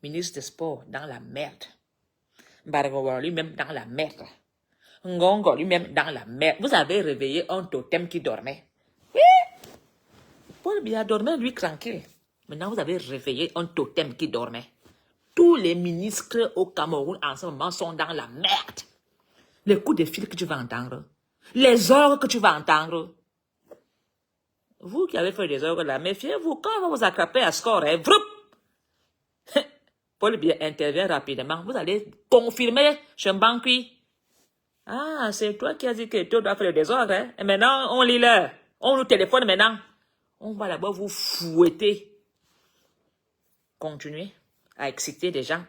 Speaker 1: Ministre des Sports dans la merde. Bargowa lui-même dans la merde. Ngongo lui-même dans la merde. Vous avez réveillé un totem qui dormait. Oui. Paul Biya dormait lui tranquille. Maintenant vous avez réveillé un totem qui dormait. Tous les ministres au Cameroun en ce moment sont dans la merde. Les coups de fil que tu vas entendre. Les ordres que tu vas entendre. Vous qui avez fait des ordres là, méfiez-vous quand on va vous attraper à score. Hein, Paul Biya intervient rapidement. Vous allez confirmer Chembankui. Ah, c'est toi qui as dit que tu dois faire le désordre. Hein? Et maintenant, on lit l'heure. On nous téléphone maintenant. On va d'abord vous fouetter. Continuez à exciter des gens.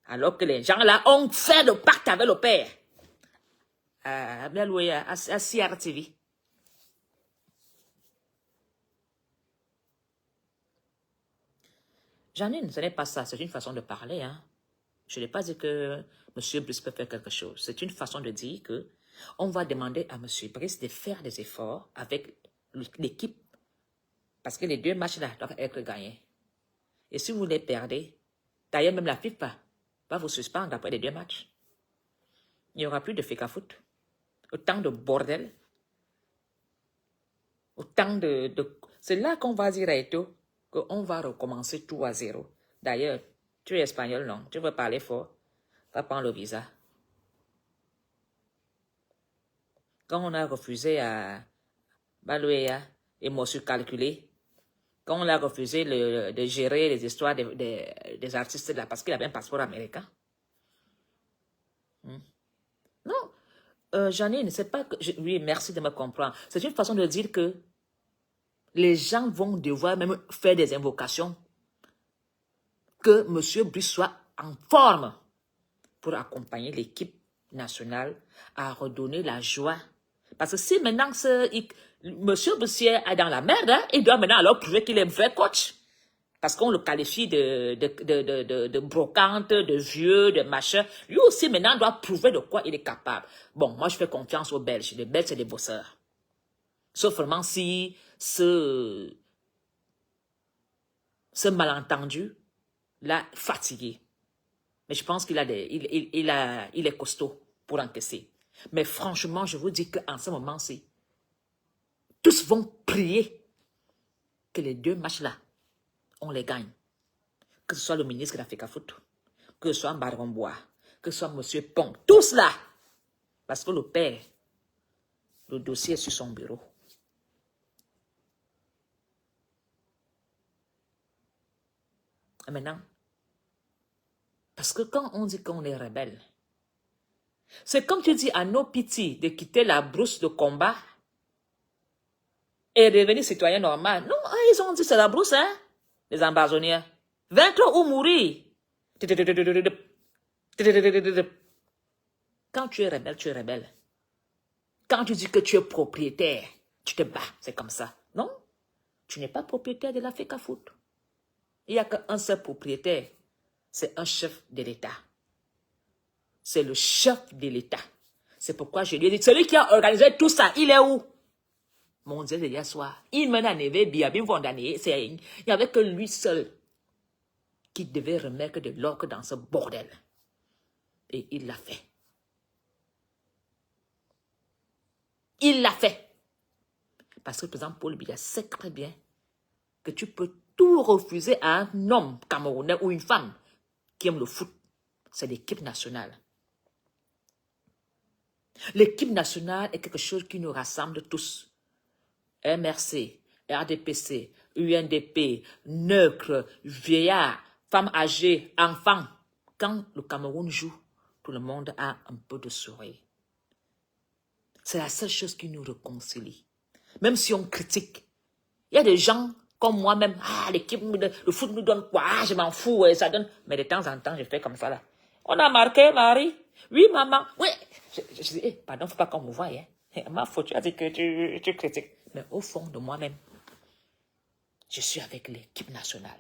Speaker 1: Alors que les gens là ont fait le pacte avec le père. Bien loué à CRTV. Janine, ce n'est pas ça. C'est une façon de parler. Hein? Je n'ai pas dit que M. Brice peut faire quelque chose. C'est une façon de dire que on va demander à M. Brice de faire des efforts avec l'équipe. Parce que les 2 matchs là doivent être gagnés. Et si vous les perdez, d'ailleurs même la FIFA va vous suspendre après les 2 matchs. Il n'y aura plus de FECAFOOT. Autant de bordel. Autant de... C'est là qu'on va dire à Eto qu'on va recommencer tout à zéro. D'ailleurs, tu es espagnol, non? Tu veux parler fort? Va prendre le visa. Quand on a refusé à Balouéa et Mossu calculé, quand on a refusé de gérer les histoires des artistes là, parce qu'il avait un passeport américain. Non, Janine, c'est pas que... oui, merci de me comprendre. C'est une façon de dire que les gens vont devoir même faire des invocations que M. Brice soit en forme pour accompagner l'équipe nationale à redonner la joie. Parce que si maintenant M. Brice est dans la merde, hein, il doit maintenant alors prouver qu'il est un vrai coach. Parce qu'on le qualifie de brocante, de vieux, de machin. Lui aussi maintenant doit prouver de quoi il est capable. Bon, moi je fais confiance aux Belges. Les Belges c'est des bosseurs. Sauf vraiment si ce malentendu l'a fatigué. Mais je pense qu'il a il est costaud pour encaisser. Mais franchement, je vous dis qu'en ce moment-ci, tous vont prier que les 2 matchs-là, on les gagne. Que ce soit le ministre de la FECAFOOT, que ce soit Mbarombois, que ce soit M. Pong, tous là. Parce que le père, le dossier est sur son bureau. Et maintenant, parce que quand on dit qu'on est rebelle, c'est comme tu dis à nos petits de quitter la brousse de combat et devenir citoyen normal. Non, ils ont dit c'est la brousse, hein, les ambazoniens. Vaincre ou mourir. Quand tu es rebelle, tu es rebelle. Quand tu dis que tu es propriétaire, tu te bats, c'est comme ça. Non, tu n'es pas propriétaire de la FECAFOOT. Il n'y a qu'un seul propriétaire, c'est un chef de l'État. C'est le chef de l'État. C'est pourquoi je lui ai dit, celui qui a organisé tout ça, il est où? Mon Dieu, hier soir, il m'a donné bien, il n'y avait que lui seul qui devait remettre de l'ordre dans ce bordel. Et il l'a fait. Il l'a fait. Parce que le président Paul Biya sait très bien que tu peux tout refuser à un homme camerounais ou une femme qui aime le foot. C'est l'équipe nationale. L'équipe nationale est quelque chose qui nous rassemble tous. MRC, RDPC, UNDP, NEUCRE, vieillards, femmes âgées, enfants. Quand le Cameroun joue, tout le monde a un peu de sourire. C'est la seule chose qui nous réconcilie. Même si on critique, il y a des gens comme moi-même, l'équipe, le foot nous donne quoi? Je m'en fous, ça donne. Mais de temps en temps, je fais comme ça là. On a marqué, Marie. Oui, maman. Oui. Je dis, pardon, faut pas qu'on me voie. Hein. Ma faute, tu as dit que tu critiques. Mais au fond de moi-même, je suis avec l'équipe nationale.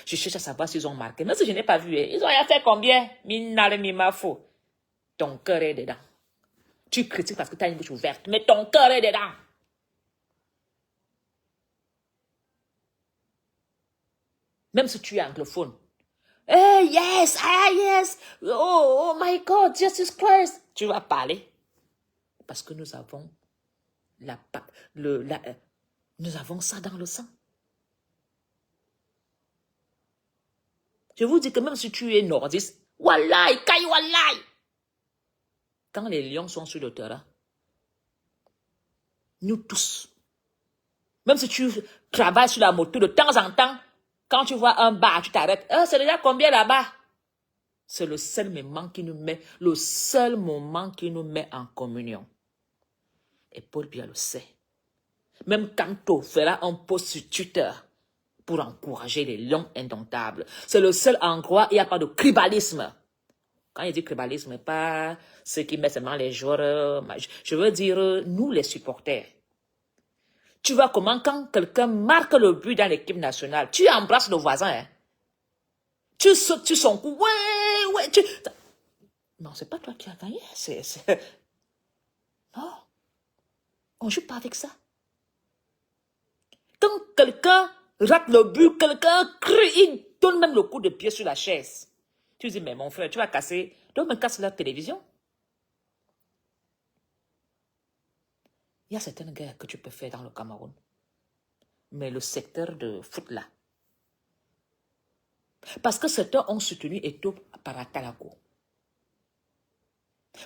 Speaker 1: Je cherche à savoir s'ils ont marqué. Même si je n'ai pas vu, ils ont fait combien? Minale, mimafo. Ton cœur est dedans. Tu critiques parce que tu as une bouche ouverte, mais ton cœur est dedans. Même si tu es anglophone. Hey, yes, yes. Oh my God, Jesus Christ. Tu vas parler. Parce que nous avons nous avons ça dans le sang. Je vous dis que même si tu es nordiste, wallahi, kai wallahi. Quand les lions sont sur le terrain, nous tous, même si tu travailles sur la moto de temps en temps, quand tu vois un bar, tu t'arrêtes. C'est déjà combien là-bas? C'est le seul moment qui nous met, en communion. Et Paul Biya le sait. Même quand on fera un post sur Twitter pour encourager les lions indomptables, c'est le seul endroit où il n'y a pas de tribalisme. Quand il dit tribalisme, pas ceux qui mettent seulement les joueurs. Je veux dire, nous les supporters. Tu vois comment quand quelqu'un marque le but dans l'équipe nationale, tu embrasses le voisin. Hein? Tu sautes sur son cou. Ouais. Non, c'est pas toi qui as gagné. Non. On ne joue pas avec ça. Quand quelqu'un rate le but, quelqu'un crie, donne même le coup de pied sur la chaise. Tu dis, mais mon frère, tu vas casser, donc me casse la télévision. Il y a certaines guerres que tu peux faire dans le Cameroun. Mais le secteur de foot là. Parce que certains ont soutenu Eto'o par Atalako.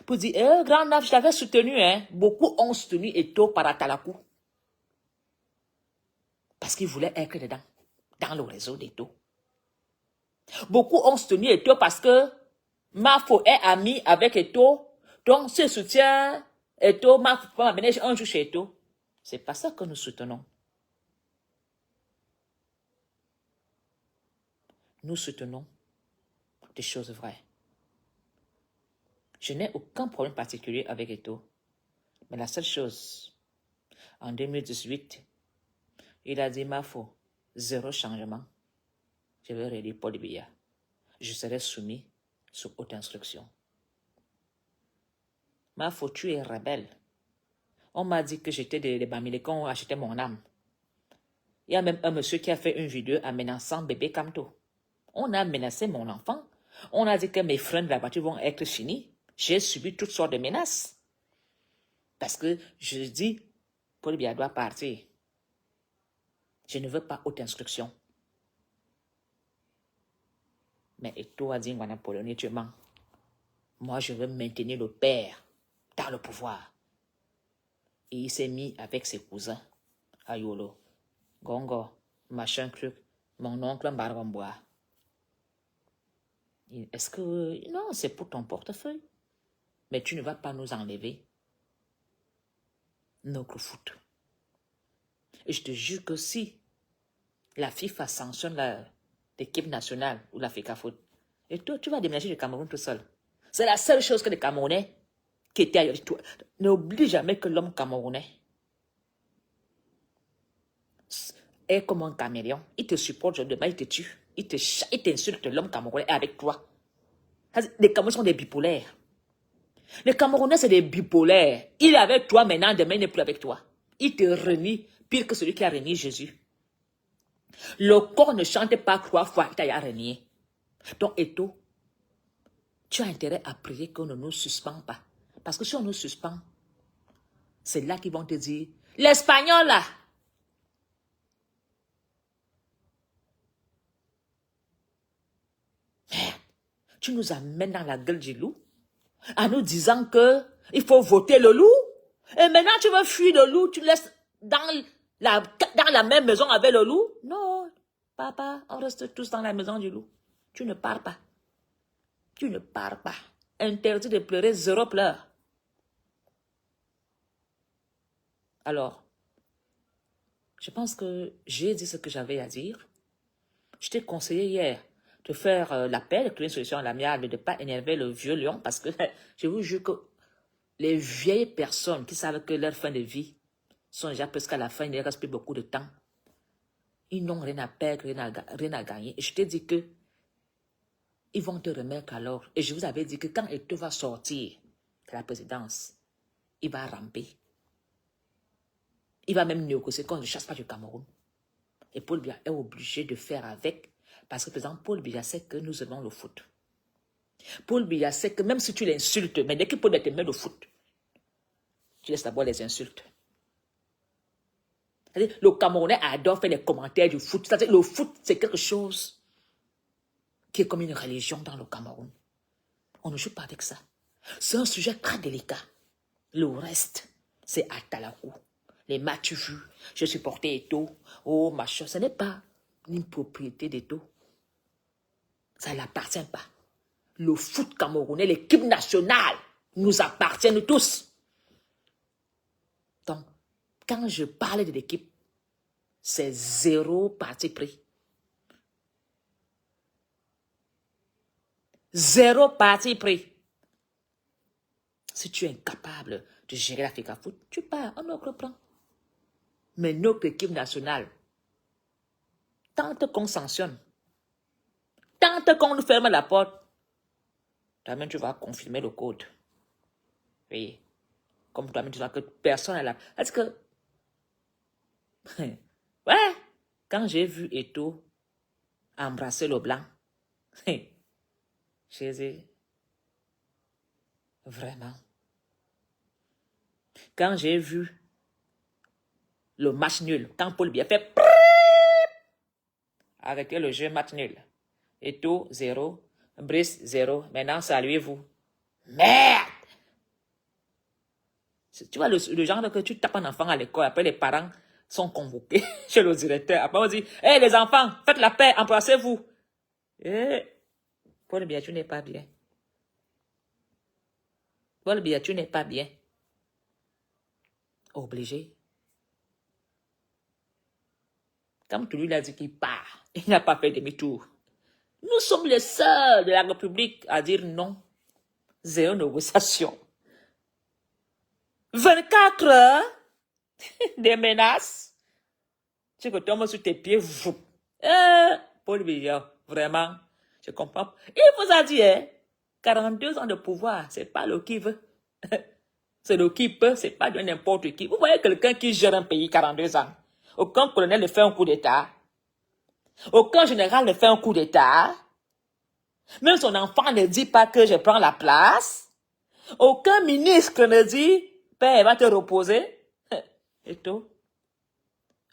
Speaker 1: Pour dire, grand Naf, je t'avais soutenu, hein. Beaucoup ont soutenu Eto'o par Atalakou. Parce qu'ils voulaient être dedans, dans le réseau d'Eto'o. Beaucoup ont soutenu Eto'o parce que Mafo est ami avec Eto'o. Donc, ce soutien, Eto'o, Mafo peut m'amener un jour chez Eto'o. C'est pas ça que nous soutenons. Nous soutenons des choses vraies. Je n'ai aucun problème particulier avec Eto'o. Mais la seule chose, en 2018, il a dit, Mafo, zéro changement. Je vais relire Paul Biya. Je serai soumis sous haute instruction. Mafo, tu es rebelle. On m'a dit que j'étais des Bamilés qui ont acheté mon âme. Il y a même un monsieur qui a fait une vidéo amenaçant bébé Kamto. On a menacé mon enfant. On a dit que mes freins de la voiture vont être finis. J'ai subi toutes sortes de menaces. Parce que je dis, Paul Biya doit partir. Je ne veux pas haute instruction. Mais Eto'o a dit, Napoléon, tu mens. Moi, je veux maintenir le père dans le pouvoir. Et il s'est mis avec ses cousins à Yolo. Gongo, machin truc, mon oncle Mbaromboa. Est-ce que... Non, c'est pour ton portefeuille. Mais tu ne vas pas nous enlever notre foot. Et je te jure que si la FIFA sanctionne l'équipe nationale ou l'Africa Foot, et toi, tu vas déménager du Cameroun tout seul. C'est la seule chose que les Camerounais qui étaient ailleurs. N'oublie jamais que l'homme camerounais est comme un caméléon. Il te supporte, demain il te tue. Il t'insulte, l'homme camerounais est avec toi. Les Camerounais sont des bipolaires. Les Camerounais, c'est des bipolaires. Il est avec toi maintenant, demain il n'est plus avec toi. Il te renie pire que celui qui a renié Jésus. Le corps ne chante pas 3 fois, il t'a renié. Donc, Eto'o, tu as intérêt à prier qu'on ne nous suspend pas. Parce que si on nous suspend, c'est là qu'ils vont te dire, l'Espagnol là, merde, tu nous amènes dans la gueule du loup, en nous disant que il faut voter le loup, et maintenant tu veux fuir le loup, tu laisses dans la même maison avec le loup. Non, papa, on reste tous dans la maison du loup. Tu ne pars pas. Tu ne pars pas. Interdit de pleurer, 0 pleurs. Alors, je pense que j'ai dit ce que j'avais à dire. Je t'ai conseillé hier de faire l'appel, de trouver une solution à l'amiable, de ne pas énerver le vieux lion, parce que je vous jure que les vieilles personnes qui savent que leur fin de vie sont déjà presque à la fin, il ne reste plus beaucoup de temps. Ils n'ont rien à perdre, rien à gagner. Et je t'ai dit que ils vont te remettre alors. Et je vous avais dit que quand Eto'o va sortir de la présidence, il va ramper. Il va même négocier qu'on ne chasse pas du Cameroun. Et Paul Biya est obligé de faire avec. Parce que, par exemple, Paul Biya sait que nous aimons le foot. Paul Biya sait que même si tu l'insultes, mais dès que Paul Biya te met le foot, tu laisses d'abord les insultes. Le Camerounais adore faire les commentaires du foot. C'est-à-dire, le foot, c'est quelque chose qui est comme une religion dans le Cameroun. On ne joue pas avec ça. C'est un sujet très délicat. Le reste, c'est Atalakou. Les matchs vus, je supportais Eto'o. Oh, machin, ce n'est pas une propriété d'Eto'o. Ça ne l'appartient pas. Le foot camerounais, l'équipe nationale, nous appartient nous tous. Donc, quand je parle de l'équipe, c'est 0 parti pris. 0 parti pris. Si tu es incapable de gérer l'Africa Foot, tu pars, on nous reprend. Mais notre équipe nationale, tant qu'on sanctionne, tant qu'on nous ferme la porte, toi-même tu vas confirmer le code. Oui. Comme toi-même tu vois que personne n'est là. Est-ce que... ouais, quand j'ai vu Eto'o embrasser le blanc. Jésus, vraiment. Quand j'ai vu le match nul, quand Paul Biya fait arrêtez le jeu, match nul. Et tout, 0. Brice, 0. Maintenant, saluez-vous. Merde! Tu vois, le genre que tu tapes un enfant à l'école, après les parents sont convoqués chez le directeur. Après, on dit, hé, les enfants, faites la paix, embrassez-vous. Eh, Paul Biya, tu n'es pas bien. Paul Biya, tu n'es pas bien. Obligé. Comme tu lui as dit qu'il part, il n'a pas fait demi-tour. Nous sommes les seuls de la République à dire non. Zéro négociation. 24 heures, des menaces. Tu que tombes sur tes pieds. Paul Biya, vraiment, je comprends. Il vous a dit, 42 ans de pouvoir, c'est pas le qui veut. C'est le qui peut, c'est pas de n'importe qui. Vous voyez quelqu'un qui gère un pays 42 ans. Aucun colonel ne fait un coup d'État. Aucun général ne fait un coup d'État. Même son enfant ne dit pas que je prends la place. Aucun ministre ne dit, père, va te reposer. Et tout.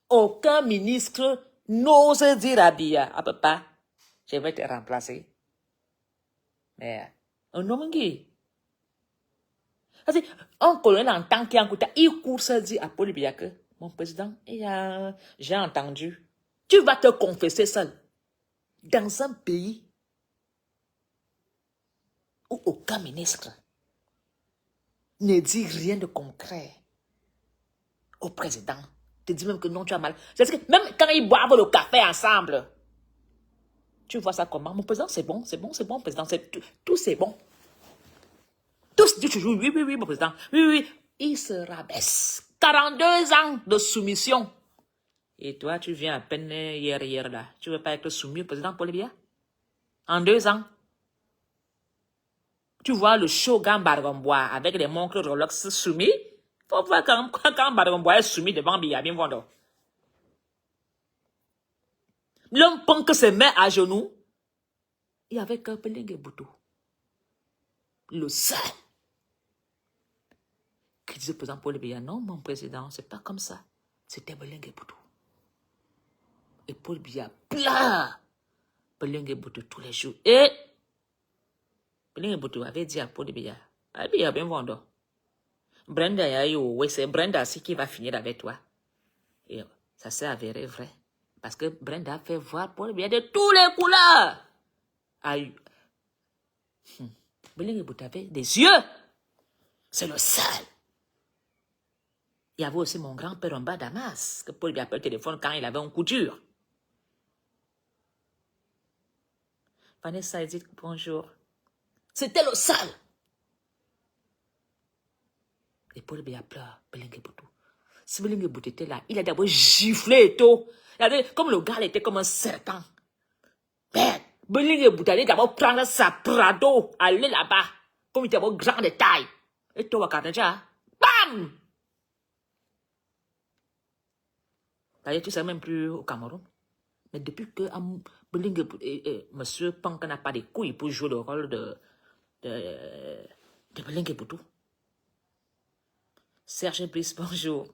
Speaker 1: Aucun ministre n'ose dire à Biya, ah papa, je vais te remplacer. Mais, un homme qui, un colonel en tant qu'Yankuta, il court se dit à Paul Biya que, mon président, j'ai entendu, tu vas te confesser seul. Dans un pays où aucun ministre ne dit rien de concret au président. Te dit même que non, tu as mal. C'est que même quand ils boivent le café ensemble, tu vois ça comment? Mon président, c'est bon, président, tout c'est bon. Tous disent toujours, oui, mon président, oui. Il se rabaisse. 42 ans de soumission. Et toi, tu viens à peine hier là. Tu veux pas être soumis au président Paul Biya? En 2 ans. Tu vois le shogun Bargombois avec les montres Rolex soumis. Faut voir quand Bargombois est soumis devant Biya, bien vendu. L'homme punk se met à genoux. Et avec un Belengue Boutou. Le seul. Qui disait au président Paul Biya, non, mon président, c'est pas comme ça. C'était Belengue Boutou. Et Paul Biya, plat. Belengue Boutou tous les jours. Et Belengue Boutou avait dit à Paul Biya, ah Biya, bien vendu. Brenda, c'est Brenda aussi qui va finir avec toi. Et ça s'est avéré vrai. Parce que Brenda fait voir Paul Biya de toutes les couleurs. Aïe. Belengue Boutou avait des yeux. C'est le seul. Il y avait aussi mon grand-père en bas Damas, que Paul Biya appelle le téléphone quand il avait un coup dur. Vanessa dit bonjour. C'était le seul. Et Paul Biya pleure, Belengue Boutou. Si Belengue Boutou était là, il a d'abord giflé et tout. Comme le gars était comme un serpent. Belengue Boutou allait d'abord prendre sa Prado, aller là-bas, comme il était d'abord grand de taille. Et toi, Wakadaja, bam! D'ailleurs, tu ne sais même plus au Cameroun. Mais depuis que Belengue Boutou, monsieur Panka n'a pas de couilles pour jouer le rôle de Belengue Boutou. Serge Brice, bonjour.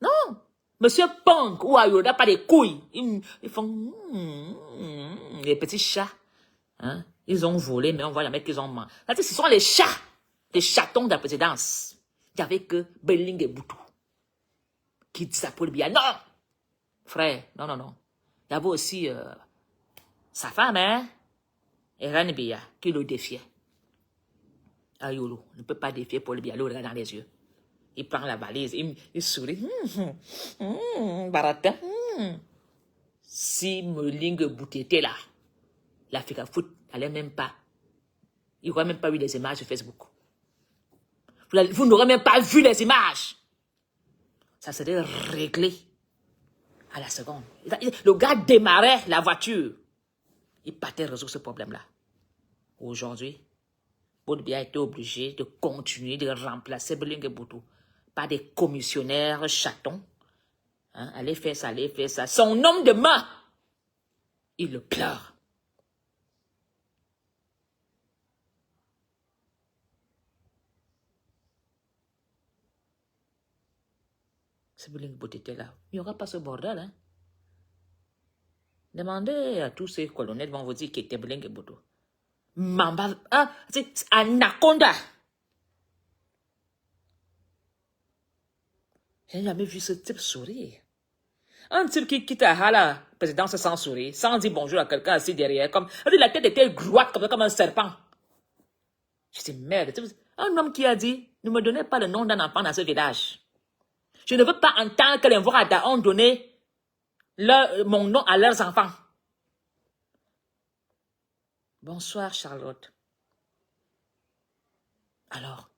Speaker 1: Non, monsieur Punk ou Ayo n'a pas de couilles. Ils font les petits chats. Hein? Ils ont volé, mais on voit jamais qu'ils ont mangé. Ce sont les chats, les chatons de la présidence. Il n'y avait que Belengue Boutou qui dit ça pour le bien. Non, frère, non. Il y avait aussi sa femme, Irène Biya, qui le défiait. Ayolo ne peut pas défier Paul Biya, le regarde dans les yeux. Il prend la valise, il sourit. Baratin. Si Belengue Boutou était là, l'Africa Foot n'allait même pas. Il n'aurait même pas eu les images sur Facebook. Vous n'aurez même pas vu les images. Ça serait réglé à la seconde. Le gars démarrait la voiture. Il partait résoudre ce problème-là. Aujourd'hui, Paul Biya a été obligé de continuer de remplacer Belengue Boutou par des commissionnaires chatons. Hein, allez faire ça. Son homme de main. Il pleure. C'est Bouling Boutete là. Il n'y aura pas ce bordel, hein. Demandez à tous ces colonels, vont vous dire qu'il était Bouling Boutete. Mamba, ah, c'est Anaconda. Je n'ai jamais vu ce type sourire. Un type qui quitte la présidence sans sourire, sans dire bonjour à quelqu'un assis derrière, comme, la tête était droite comme un serpent. Je dis, merde, un homme qui a dit, ne me donnez pas le nom d'un enfant dans ce village. Je ne veux pas entendre que les Voirada ont donné mon nom à leurs enfants. Bonsoir, Charlotte. Alors,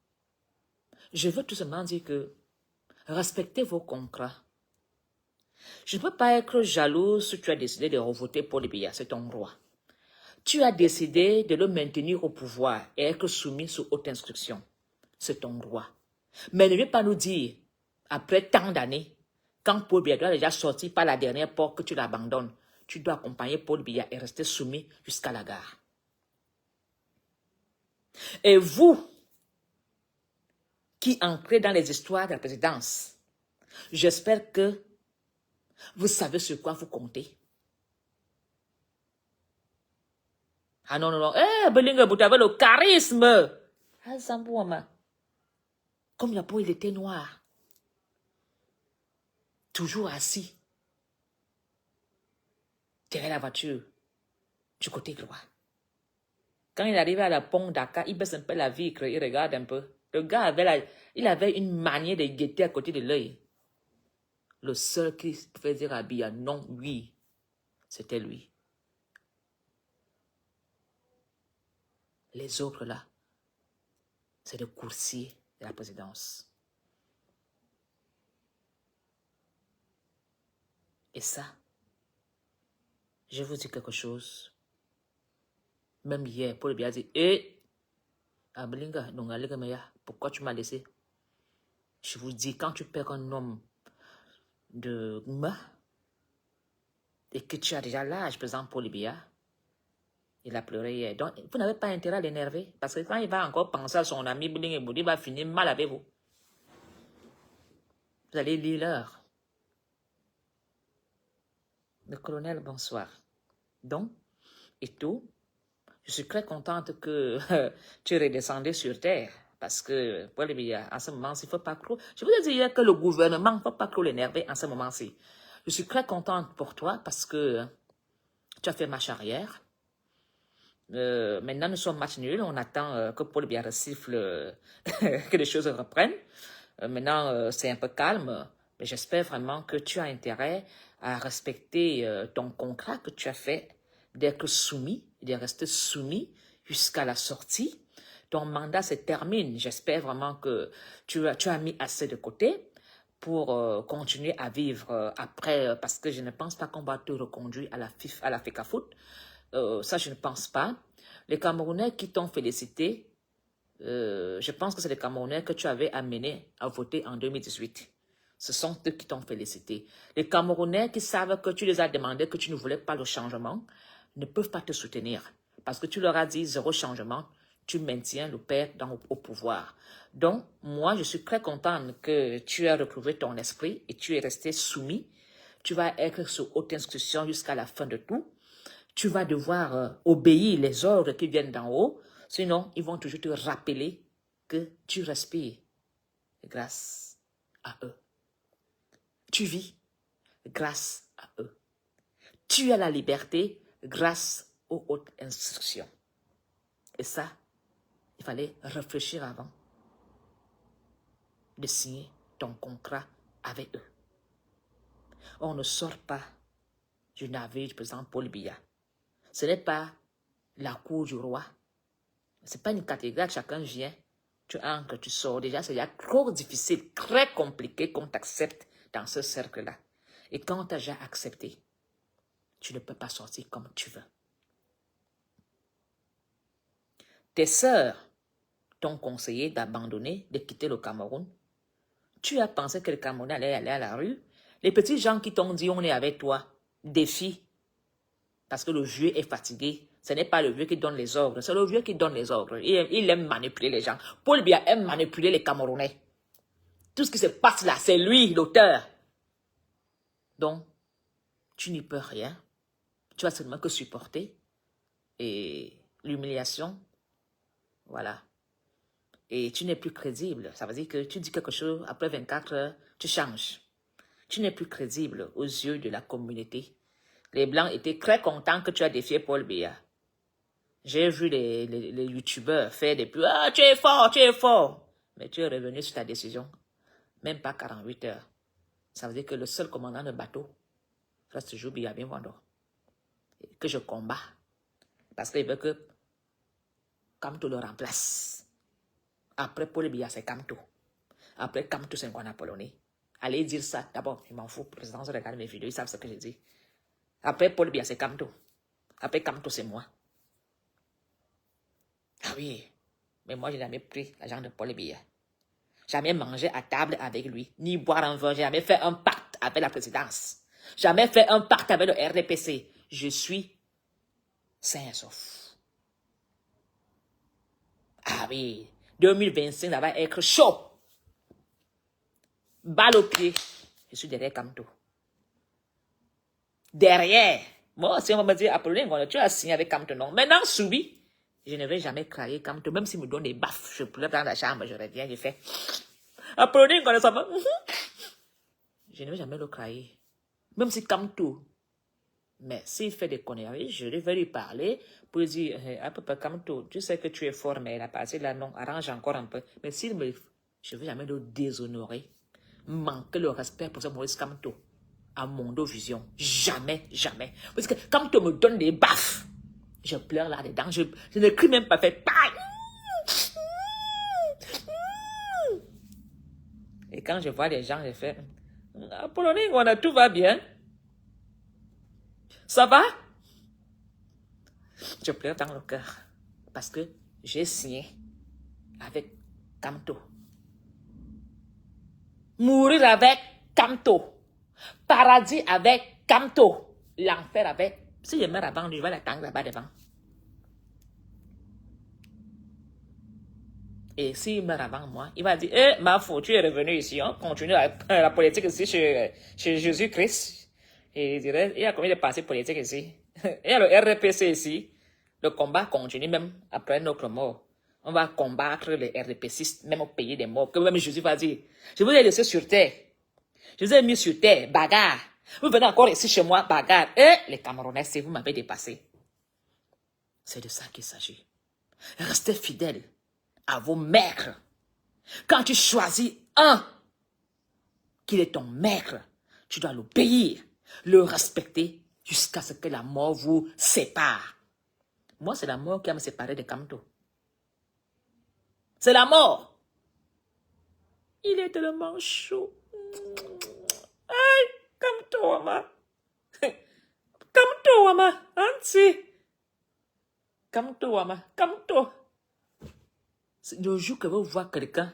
Speaker 1: je veux tout simplement dire que respectez vos contrats. Je ne peux pas être jalouse si tu as décidé de revoter Paul Biya, c'est ton roi. Tu as décidé de le maintenir au pouvoir et être soumis sous haute instruction. C'est ton roi. Mais ne viens pas nous dire, après tant d'années, quand Paul Biya est déjà sorti par la dernière porte que tu l'abandonnes, tu dois accompagner Paul Biya et rester soumis jusqu'à la gare. Et vous, qui entrez dans les histoires de la présidence, j'espère que vous savez sur quoi vous comptez. Ah non, non, non. Eh, Belinga, vous avez le charisme. Ah, Zambouama. Comme la peau, il était noir. Toujours assis. Derrière la voiture. Du côté droit. Quand il arrivait à la pont Dakar, il baisse un peu la vitre, il regarde un peu. Le gars il avait une manière de guetter à côté de l'œil. Le seul qui pouvait dire à Biya, non, oui, c'était lui. Les autres là, c'est des coursiers de la présidence. Et ça, je vous dis quelque chose. Même hier, Paul Biya dit, Abelinga, pourquoi tu m'as laissé? Je vous dis, quand tu perds un homme de Gma, et que tu as déjà l'âge, par exemple, Paul Biya, il a pleuré hier. Donc, vous n'avez pas intérêt à l'énerver. Parce que quand il va encore penser à son ami Bling et Boudi, il va finir mal avec vous. Vous allez lire l'heure. Le colonel, bonsoir. Donc, et tout, je suis très contente que tu redescendais sur terre. Parce que, pour les en ce moment-ci, il ne faut pas trop. Je vous ai dit hier que le gouvernement ne faut pas trop l'énerver en ce moment-ci. Je suis très contente pour toi parce que tu as fait marche arrière. Maintenant, nous sommes match nul. On attend que Paul Biya siffle, que les choses reprennent. Maintenant, c'est un peu calme. Mais j'espère vraiment que tu as intérêt à respecter ton contrat que tu as fait, d'être soumis, de rester soumis jusqu'à la sortie. Ton mandat se termine. J'espère vraiment que tu as mis assez de côté pour continuer à vivre après, parce que je ne pense pas qu'on va te reconduire à la FECAFOOT. Ça, je ne pense pas. Les Camerounais qui t'ont félicité, je pense que c'est les Camerounais que tu avais amenés à voter en 2018. Ce sont eux qui t'ont félicité. Les Camerounais qui savent que tu les as demandé que tu ne voulais pas le changement, ne peuvent pas te soutenir. Parce que tu leur as dit zéro changement, tu maintiens le père au pouvoir. Donc, moi, je suis très contente que tu aies retrouvé ton esprit et tu es resté soumis. Tu vas être sous haute instruction jusqu'à la fin de tout. Tu vas devoir obéir les ordres qui viennent d'en haut. Sinon, ils vont toujours te rappeler que tu respires grâce à eux. Tu vis grâce à eux. Tu as la liberté grâce aux hautes instructions. Et ça, il fallait réfléchir avant de signer ton contrat avec eux. On ne sort pas du navire, par exemple, Paul Biya. Ce n'est pas la cour du roi. Ce n'est pas une cathédrale, chacun vient, tu entres, tu sors. Déjà, c'est trop difficile, très compliqué qu'on t'accepte dans ce cercle-là. Et quand tu as déjà accepté, tu ne peux pas sortir comme tu veux. Tes sœurs t'ont conseillé d'abandonner, de quitter le Cameroun. Tu as pensé que le Camerounais allait aller à la rue. Les petits gens qui t'ont dit on est avec toi, défient. Parce que le vieux est fatigué. Ce n'est pas le vieux qui donne les ordres, c'est le vieux qui donne les ordres. Il aime manipuler les gens. Paul Biya aime manipuler les Camerounais. Tout ce qui se passe là, c'est lui, l'auteur. Donc, tu n'y peux rien. Tu vas seulement que supporter. Et l'humiliation, voilà. Et tu n'es plus crédible. Ça veut dire que tu dis quelque chose, après 24 heures, tu changes. Tu n'es plus crédible aux yeux de la communauté. Les Blancs étaient très contents que tu as défié Paul Biya. J'ai vu les youtubeurs faire des pubs. Ah, tu es fort, tu es fort. Mais tu es revenu sur ta décision. Même pas 48 heures. Ça veut dire que le seul commandant de bateau reste toujours Biya Binwando. Que je combats. Parce qu'il veut que Kamto le remplace. Après Paul Biya, c'est Kamto. Après Kamto, c'est Ngwana Polonais. Allez dire ça. D'abord, je m'en fous. Le président regarde mes vidéos, ils savent ce que je dis. Après Paul Biya, c'est Kamto. Après Kamto, c'est moi. Ah oui, mais moi, je n'ai jamais pris l'argent de Paul Biya. Jamais mangé à table avec lui, ni boire un verre. J'ai jamais fait un pacte avec la présidence. Jamais fait un pacte avec le RDPC. Je suis sain et sauf. Ah oui, 2025, ça va être chaud. Balle au pied. Je suis derrière Kamto. Derrière. Moi, si on va me dire, Apolline, tu as signé avec Kamto, non. Maintenant, Soubi. Je ne vais jamais craquer comme toi. Même s'il me donne des baffes, je pourrais prendre la chambre, je reviens, je fais. Apprenez quand ça va. Je ne vais jamais le craquer. Même si comme tout. Mais s'il fait des conneries, je vais lui parler pour lui dire, à peu près comme tout, tu sais que tu es fort, mais la partie là, non, arrange encore un peu. Mais s'il me. Je ne vais jamais le déshonorer. Manquer le respect pour ce Maurice Kamto. À mon vision. Jamais, jamais. Parce que Kamto me donne des baffes. Je pleure là-dedans. Je ne crie même pas. Fait. Et quand je vois les gens, je fais. Polonais, tout va bien. Ça va? Je pleure dans le cœur. Parce que j'ai signé avec Kamto. Mourir avec Kamto. Paradis avec Kamto. L'enfer avec. Si je meurs avant lui, je vais l'attendre là-bas devant. Et s'il meurt avant moi, il va dire, ma faute, tu es revenu ici, on continue la politique ici chez Jésus-Christ. Et il dirait, il y a combien de partis politiques ici? Il y a le RDPC ici. Le combat continue même après notre mort. On va combattre les RDPCistes, même au pays des morts. Que même Jésus va dire, je vous ai laissé sur terre. Je vous ai mis sur terre, bagarre. Vous venez encore ici chez moi, bagarre. Les Camerounais, si vous m'avez dépassé. C'est de ça qu'il s'agit. Restez fidèles à vos maîtres. Quand tu choisis un, qu'il est ton maître, tu dois l'obéir, le respecter jusqu'à ce que la mort vous sépare. Moi, c'est la mort qui a me séparé de Kamto. C'est la mort. Il est tellement chaud. Aïe, Kamto, Wama. Kamto, Wama. Anti. Kamto, Wama. Kamto. Le jour que vous voyez quelqu'un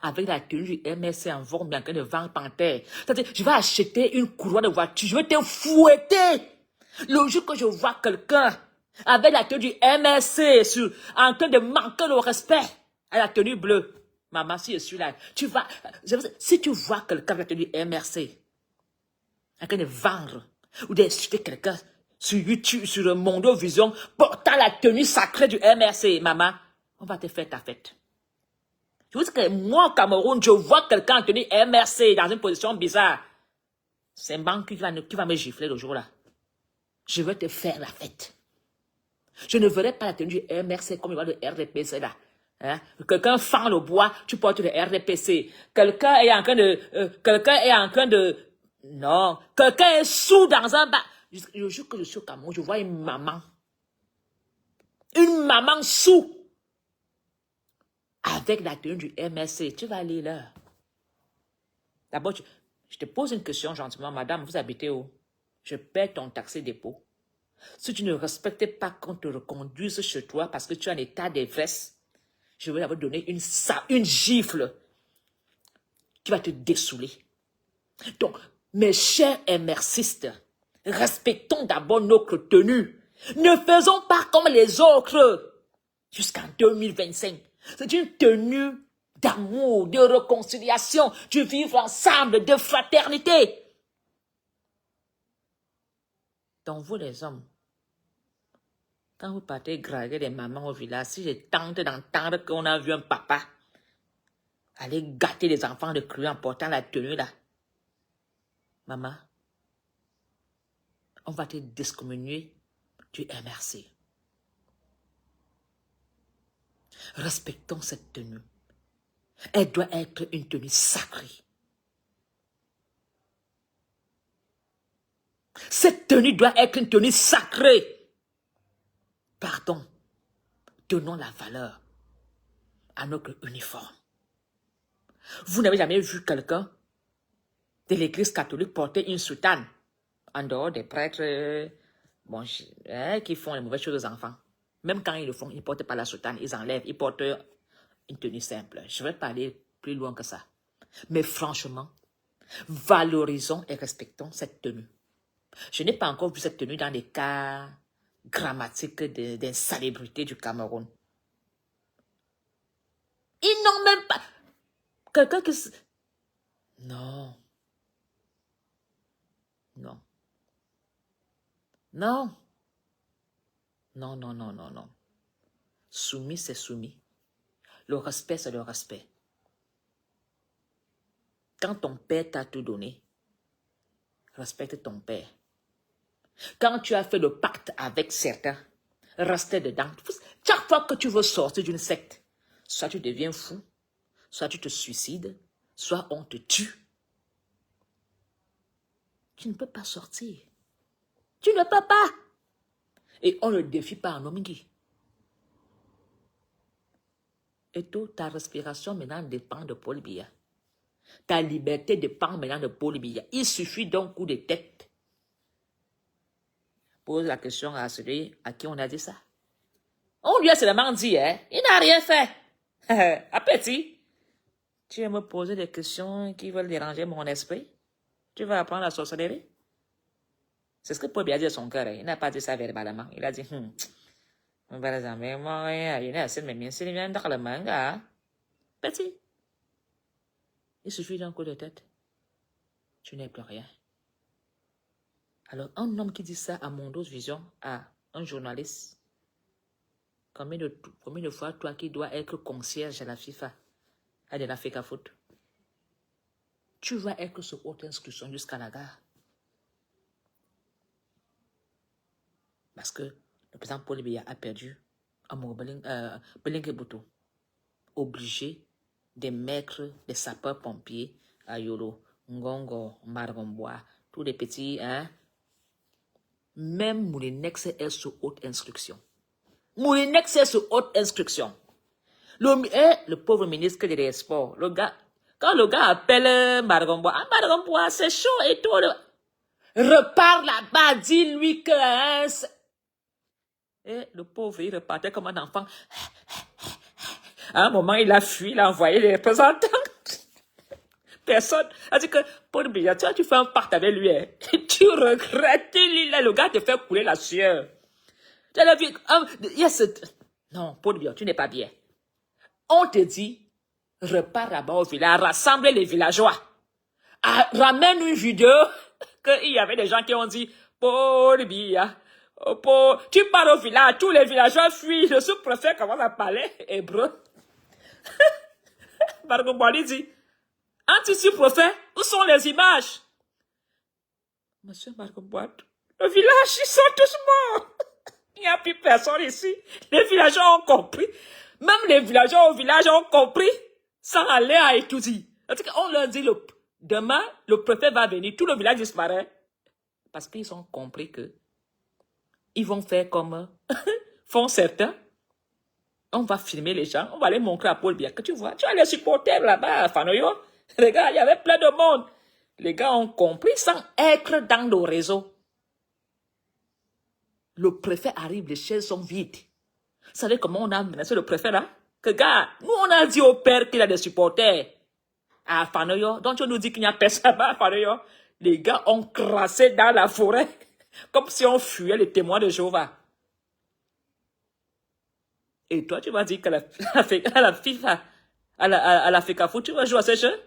Speaker 1: avec la tenue du MSC en forme bien de vent panthère, c'est-à-dire, je vais acheter une couronne de voiture, je vais te fouetter. Le jour que je vois quelqu'un avec la tenue du MSC en train de manquer le respect à la tenue bleue, maman, si je suis là, tu vas, si tu vois quelqu'un avec la tenue MRC en train de vendre ou d'insulter quelqu'un sur YouTube, sur le Mondo Vision, portant la tenue sacrée du MRC, maman, on va te faire ta fête. Je vous dis que moi, au Cameroun, je vois quelqu'un en tenue MRC dans une position bizarre. C'est un banque qui va me gifler le jour-là. Je vais te faire la fête. Je ne verrai pas la tenue du MRC comme il va le RDPC là. Hein? Quelqu'un fend le bois, tu portes le RDPC. Quelqu'un est en train de... Non. Quelqu'un est sous dans un bar. Le jour que je suis au Cameroun, je vois une maman. Une maman sous. Avec la tenue du MSC, tu vas aller là. D'abord, je te pose une question gentiment. Madame, vous habitez où? Je paie ton taxi dépôt. Si tu ne respectes pas qu'on te reconduise chez toi parce que tu es en état d'ivresse, je vais vous donner une gifle qui va te dessouler. Donc, mes chers MRCistes, Respectons d'abord notre tenue. Ne faisons pas comme les autres. Jusqu'en 2025. C'est une tenue d'amour, de réconciliation, de vivre ensemble, de fraternité. Donc vous les hommes, quand vous partez draguer des mamans au village, si je tente d'entendre qu'on a vu un papa aller gâter les enfants de cru en portant la tenue là, maman, on va te discommunier du MRC. Respectons cette tenue. Elle doit être une tenue sacrée. Cette tenue doit être une tenue sacrée. Pardon, donnons la valeur à notre uniforme. Vous n'avez jamais vu quelqu'un de l'église catholique porter une soutane en dehors des prêtres qui font les mauvaises choses aux enfants. Même quand ils le font, ils ne portent pas la soutane, ils enlèvent, ils portent une tenue simple. Je vais pas aller plus loin que ça. Mais franchement, valorisons et respectons cette tenue. Je n'ai pas encore vu cette tenue dans les cas grammatiques d'insalubrité du Cameroun. Ils n'ont même pas... Quelqu'un qui... Non. Non. Non. Non, non, non, non, non. Soumis, c'est soumis. Le respect, c'est le respect. Quand ton père t'a tout donné, respecte ton père. Quand tu as fait le pacte avec certains, restez dedans. Chaque fois que tu veux sortir d'une secte, soit tu deviens fou, soit tu te suicides, soit on te tue. Tu ne peux pas sortir. Tu ne peux pas. Et on ne le défie pas en Omingi. Et tout, ta respiration maintenant dépend de Paul Biya. Ta liberté dépend maintenant de Paul Biya. Il suffit d'un coup de tête. Pose la question à celui à qui on a dit ça. On lui a seulement dit, hein, il n'a rien fait. Appétit. Tu vas me poser des questions qui veulent déranger mon esprit. Tu vas apprendre la sorcellerie. C'est ce que Paul Biya a dit à son cœur. Il n'a pas dit ça verbalement. Il a dit, petit. Il suffit d'un coup de tête. Tu n'es plus rien. Alors, un homme qui dit ça à Mondos Vision, à un journaliste, combien de fois toi qui dois être concierge à la FIFA, à de l'Africa Foot, tu vas être sur haute inscription jusqu'à la gare. Parce que le président Paul Biya a perdu Amour Belingue Boutou, obligé de mettre des sapeurs-pompiers à Yolo, Ngongo, Margombois, tous les petits, hein. Même Moulinex est sous haute instruction. Moulinex est sous haute instruction. Le pauvre ministre des Sports, quand le gars appelle Margombois, Margombois, c'est chaud et tout. Repars là-bas, dis-lui que... Et le pauvre, il repartait comme un enfant. À un moment, il a fui, il a envoyé les représentants. Personne. a dit que, Paul Biya, tu fais un pacte avec lui. Hein. Tu regrettes, lui, là, le gars te fait couler la sueur. Tu as vu, non, Paul Biya, tu n'es pas bien. On te dit, repars là-bas au village, rassemble les villageois. Ramène une vidéo qu'il y avait des gens qui ont dit, Paul Biya, tu pars au village, tous les villageois fuient, le sous-préfet commence à parler hébreu. Bargobali dit, anti-sous-préfet, où sont les images? Monsieur Bargoboit, le village, ils sont tous morts. Il n'y a plus personne ici. Les villageois ont compris. Même les villageois au village ont compris, sans aller à étudier. On leur dit, demain, le préfet va venir, tout le village disparaît. Parce qu'ils ont compris que ils vont faire comme font certains. On va filmer les gens, on va les montrer à Paul Biya. Que tu vois, tu as les supporters là-bas à Fanoyo. Les gars, il y avait plein de monde. Les gars ont compris sans être dans le réseau. Le préfet arrive, les chaises sont vides. Vous savez comment on a menacé le préfet là? Que gars, nous on a dit au père qu'il a des supporters à Fanoyo. Donc tu nous dis qu'il n'y a personne à Fanoyo. Les gars ont crassé dans la forêt. Comme si on fuyait les témoins de Jéhovah. Et toi, tu vas dire que la FIFA, à la FECAFO, tu vas jouer à ce jeu?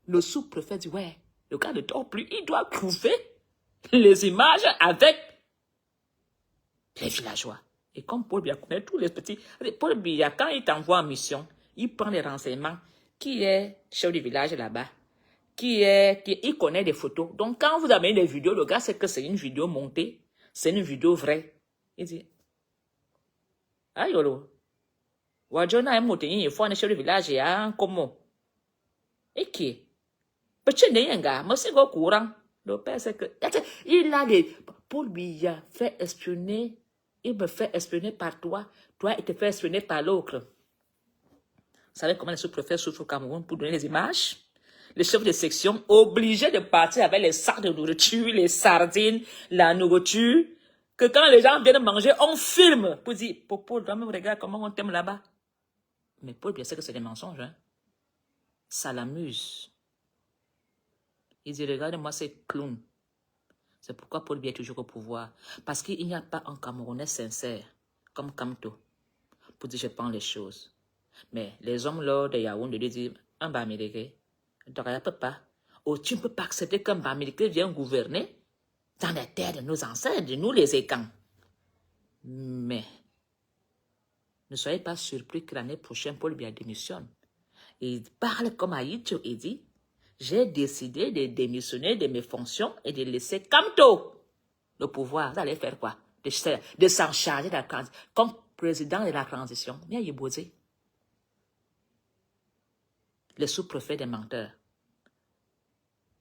Speaker 1: Le sous-préfet dit, ouais, le gars ne dort plus, il doit trouver les images avec les villageois. Et comme Paul Biya connaît tous les petits, Paul Biya, quand il t'envoie en mission, il prend les renseignements. Qui est chef du village là-bas? Il connaît des photos. Donc, quand vous avez des vidéos, le gars sait que c'est une vidéo montée, c'est une vidéo vraie. Il dit, ah, yolo, Wajona est monté, il faut un chef du village, et un comment? Et qui? Petit n'est gars, mais c'est au courant. Le père, c'est que, il a des, Paul Biya fait espionner, il me fait espionner par toi, toi, il te fait espionner par l'autre. Vous savez comment les sous-préfets souffrent au Cameroun pour donner les images? Les chefs de section obligés de partir avec les sacs de nourriture, les sardines, la nourriture, que quand les gens viennent manger, on filme pour dire, Paul, toi-même, regarde comment on t'aime là-bas. Mais Paul Biya sait que c'est des mensonges, hein. Ça l'amuse. Il dit, regarde-moi ces clowns. C'est pourquoi Paul Biya est toujours au pouvoir. Parce qu'il n'y a pas un Camerounais sincère, comme Kamto, pour dire je prends les choses. Mais les hommes lors de Yaoundé disent, un Bamileke, tu ne peux pas. Oh, tu ne peux pas accepter qu'un Bamileke vienne gouverner dans les terres de nos ancêtres, de nous les Écans. Mais, ne soyez pas surpris que l'année prochaine, Paul Biya démissionne. Il parle comme Aïtio et dit, j'ai décidé de démissionner de mes fonctions et de laisser Kamto le pouvoir. Vous allez faire quoi? De s'en charger de la transition. Comme président de la transition. Mais il est posé. Les sous-préfets des menteurs.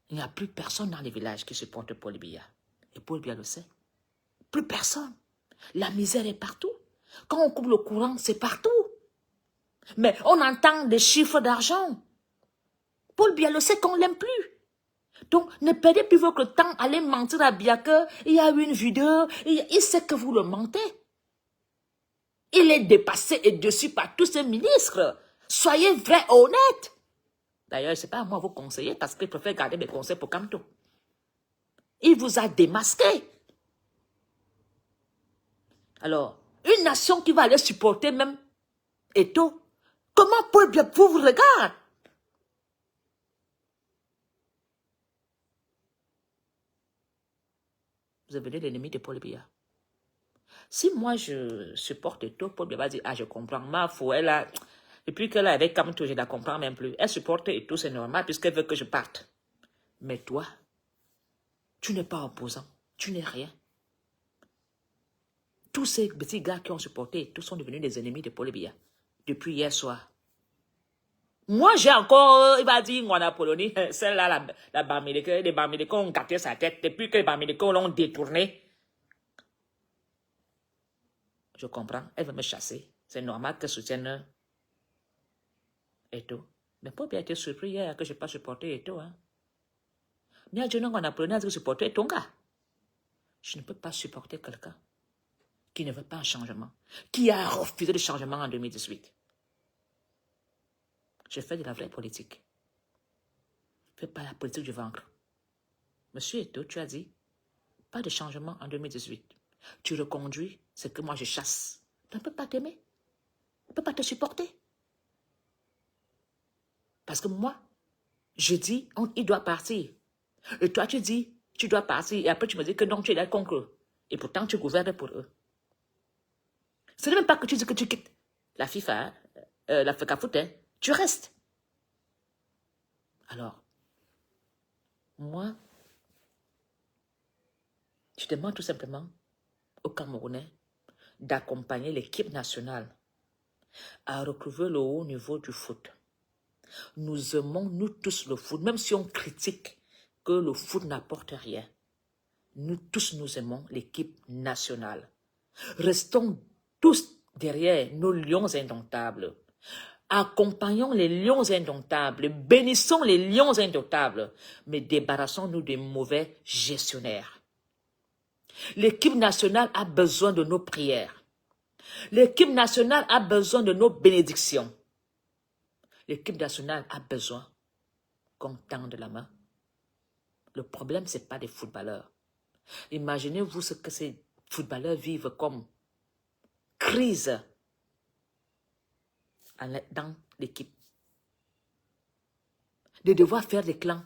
Speaker 1: Il n'y a plus personne dans les villages qui supporte Paul Biya. Et Paul Biya le sait. Plus personne. La misère est partout. Quand on coupe le courant, c'est partout. Mais on entend des chiffres d'argent. Paul Biya le sait qu'on ne l'aime plus. Donc, ne perdez plus votre temps à aller mentir à Biya qu'il y a eu une vidéo. Il sait que vous le mentez. Il est dépassé et dessus par tous ses ministres. Soyez vrai, honnête. D'ailleurs, ce n'est pas à moi vous conseiller parce qu'il préfère garder mes conseils pour Kamto. Il vous a démasqué. Alors, une nation qui va aller supporter même Eto, comment Paul Biya vous regarde? Vous avez l'ennemi de Paul Biya. Si moi je supporte Eto, Paul Biya va dire, ah je comprends, ma foi, elle a... Depuis qu'elle est avec Kamto, je ne la comprends même plus. Elle supporte Eto, c'est normal, puisqu'elle veut que je parte. Mais toi, tu n'es pas opposant. Tu n'es rien. Tous ces petits gars qui ont supporté Eto sont devenus des ennemis de Paul Biya. Depuis hier soir. Moi, j'ai encore, il va dire, on a Polonie, celle-là, la Bamileke, les Bamileke ont gâté sa tête. Depuis que les Bamileke l'ont détourné. Je comprends, elle veut me chasser. C'est normal qu'elle soutienne Eto. Mais Paul Biya a été surpris hier que je n'ai pas supporté Eto. Hein. Mais je n'ai pas supporté ton gars. Je ne peux pas supporter quelqu'un qui ne veut pas un changement, qui a refusé le changement en 2018. Je fais de la vraie politique. Je ne fais pas la politique du ventre. Monsieur Eto, tu as dit, pas de changement en 2018. Tu reconduis ce que moi je chasse. Tu ne peux pas t'aimer. On ne peut pas te supporter. Parce que moi, je dis, il doit partir. Et toi, tu dis, tu dois partir. Et après, tu me dis que non, tu es là contre eux. Et pourtant, tu gouvernes pour eux. Ce n'est même pas que tu dis que tu quittes la FIFA, la FECAFOOT, hein. Tu restes. Alors, moi, je demande tout simplement aux Camerounais d'accompagner l'équipe nationale à retrouver le haut niveau du foot. Nous aimons, nous tous, le foot, même si on critique que le foot n'apporte rien. Nous tous, nous aimons l'équipe nationale. Restons tous derrière nos lions indomptables. Accompagnons les lions indomptables, bénissons les lions indomptables, mais débarrassons-nous des mauvais gestionnaires. L'équipe nationale a besoin de nos prières. L'équipe nationale a besoin de nos bénédictions. L'équipe nationale a besoin qu'on tende la main. Le problème, ce n'est pas des footballeurs. Imaginez-vous ce que ces footballeurs vivent comme crise dans l'équipe. De devoir faire des clans.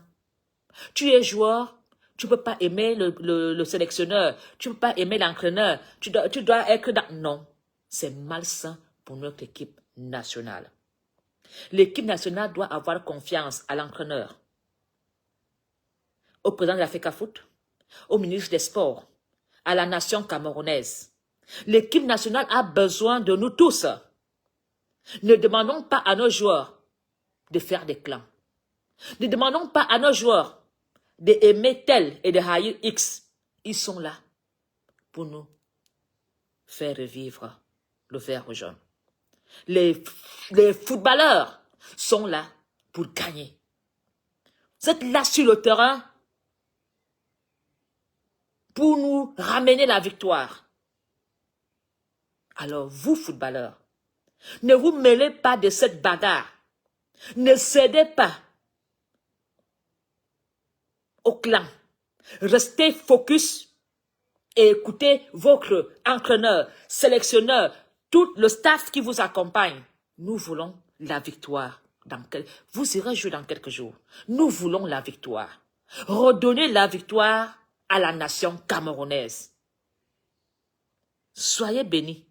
Speaker 1: Tu es joueur, tu ne peux pas aimer le sélectionneur, tu ne peux pas aimer l'entraîneur, tu dois être dans... Non, c'est malsain pour notre équipe nationale. L'équipe nationale doit avoir confiance à l'entraîneur, au président de l'Africa Foot, au ministre des Sports, à la nation camerounaise. L'équipe nationale a besoin de nous tous. Ne demandons pas à nos joueurs de faire des clans. Ne demandons pas à nos joueurs d'aimer tel et de haïr X. Ils sont là pour nous faire revivre le vert jaune. Les footballeurs sont là pour gagner. Vous êtes là sur le terrain pour nous ramener la victoire. Alors vous, footballeurs, ne vous mêlez pas de cette bagarre. Ne cédez pas au clan. Restez focus et écoutez votre entraîneur, sélectionneur, tout le staff qui vous accompagne. Nous voulons la victoire. Vous irez jouer dans quelques jours. Nous voulons la victoire. Redonnez la victoire à la nation camerounaise. Soyez bénis.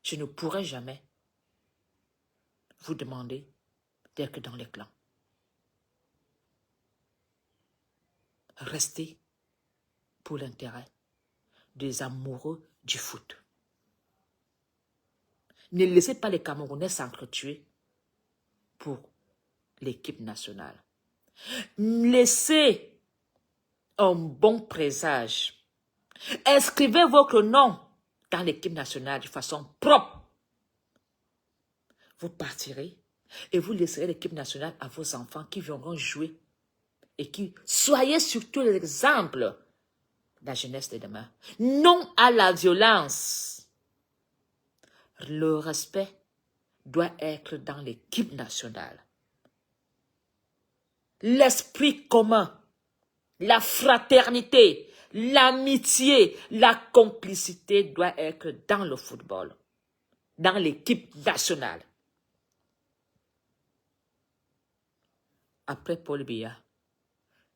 Speaker 1: Je ne pourrai jamais vous demander d'être dans les clans. Restez pour l'intérêt des amoureux du foot. Ne laissez pas les Camerounais s'entretuer pour l'équipe nationale. Laissez un bon présage. Inscrivez votre nom dans l'équipe nationale de façon propre. Vous partirez et vous laisserez l'équipe nationale à vos enfants qui viendront jouer et qui soyez surtout l'exemple de la jeunesse de demain. Non à la violence. Le respect doit être dans l'équipe nationale. L'esprit commun, la fraternité, l'amitié, la complicité doit être dans le football, dans l'équipe nationale. Après Paul Biya,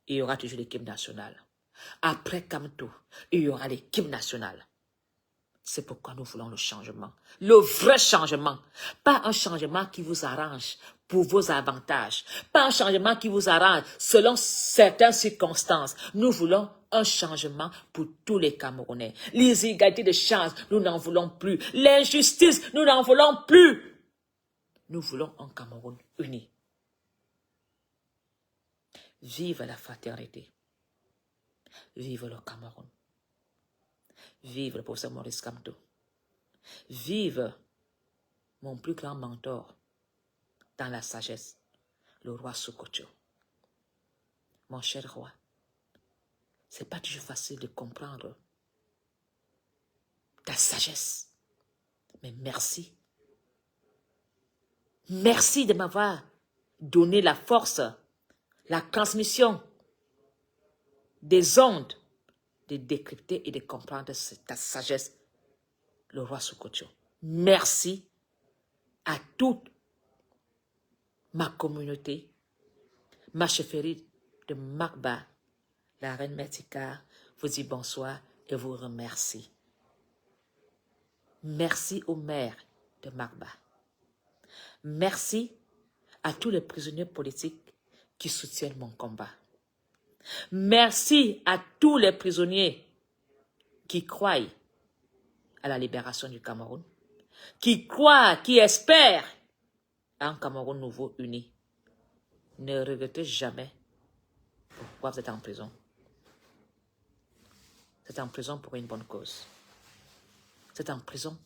Speaker 1: il y aura toujours l'équipe nationale. Après Kamto, il y aura l'équipe nationale. C'est pourquoi nous voulons le changement. Le vrai changement. Pas un changement qui vous arrange pour vos avantages. Pas un changement qui vous arrange selon certaines circonstances. Nous voulons un changement pour tous les Camerounais. Les inégalités de chance, nous n'en voulons plus. L'injustice, nous n'en voulons plus. Nous voulons un Cameroun uni. Vive la fraternité. Vive le Cameroun. Vive le professeur Maurice Kamto. Vive mon plus grand mentor dans la sagesse, le roi Sokocho. Mon cher roi, c'est pas toujours facile de comprendre ta sagesse. Mais merci. Merci de m'avoir donné la force, la transmission des ondes, de décrypter et de comprendre ta sagesse, le roi Sokocho. Merci à toute ma communauté, ma chefferie de Makba, la reine Metika vous dit bonsoir et vous remercie. Merci au maire de Makba. Merci à tous les prisonniers politiques qui soutiennent mon combat. Merci à tous les prisonniers qui croient à la libération du Cameroun, qui croient, qui espèrent à un Cameroun nouveau uni. Ne regrettez jamais pourquoi vous êtes en prison. Vous êtes en prison pour une bonne cause. Vous êtes en prison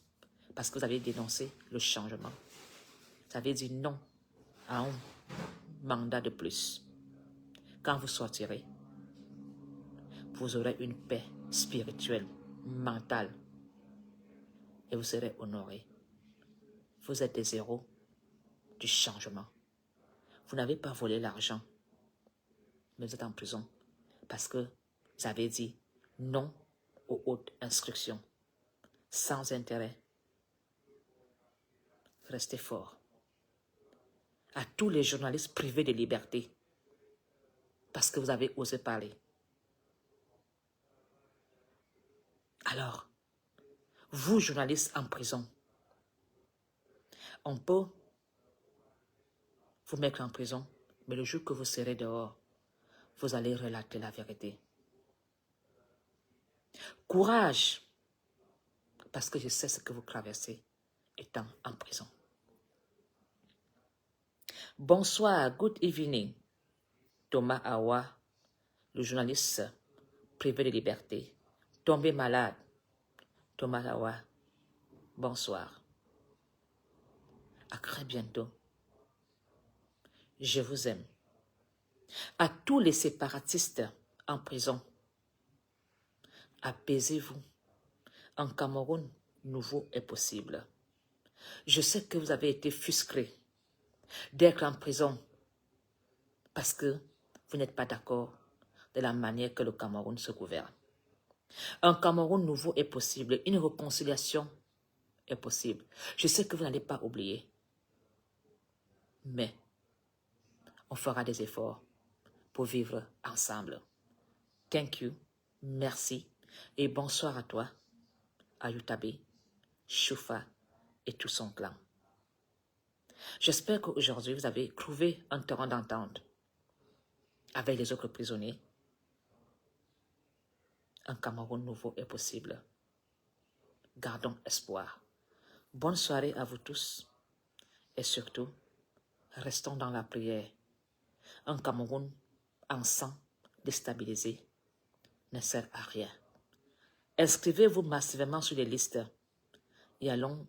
Speaker 1: parce que vous avez dénoncé le changement. Vous avez dit non à un mandat de plus. Quand vous sortirez, vous aurez une paix spirituelle, mentale, et vous serez honoré. Vous êtes des héros du changement. Vous n'avez pas volé l'argent mais vous êtes en prison parce que vous avez dit non aux hautes instructions, sans intérêt. Restez forts. À tous les journalistes privés de liberté, parce que vous avez osé parler. Alors, vous, journalistes en prison, on peut vous mettre en prison, mais le jour que vous serez dehors, vous allez relater la vérité. Courage, parce que je sais ce que vous traversez étant en prison. Bonsoir, good evening, Thomas Awa, le journaliste privé de liberté, tombé malade. Thomas Awa, bonsoir. À très bientôt. Je vous aime. À tous les séparatistes en prison, apaisez-vous. En Cameroun, nouveau est possible. Je sais que vous avez été frustrés d'être en prison parce que vous n'êtes pas d'accord de la manière que le Cameroun se gouverne. Un Cameroun nouveau est possible. Une réconciliation est possible. Je sais que vous n'allez pas oublier. Mais on fera des efforts pour vivre ensemble. Thank you. Merci. Et bonsoir à toi, Ayutabe, Choufa et tout son clan. J'espère qu'aujourd'hui, vous avez trouvé un terrain d'entente avec les autres prisonniers. Un Cameroun nouveau est possible. Gardons espoir. Bonne soirée à vous tous. Et surtout, restons dans la prière. Un Cameroun en sang déstabilisé ne sert à rien. Inscrivez-vous massivement sur les listes et allons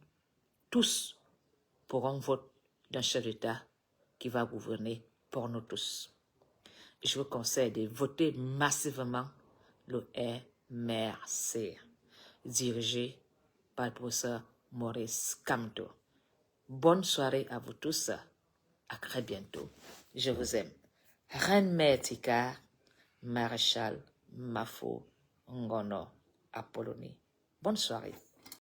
Speaker 1: tous pour un vote d'un chef d'État qui va gouverner pour nous tous. Je vous conseille de voter massivement le MRC, dirigé par le professeur Maurice Kamto. Bonne soirée à vous tous. À très bientôt. Je vous aime. Reine Mère Tika, Maréchal Mafo Ngono Apollonie. Bonne soirée.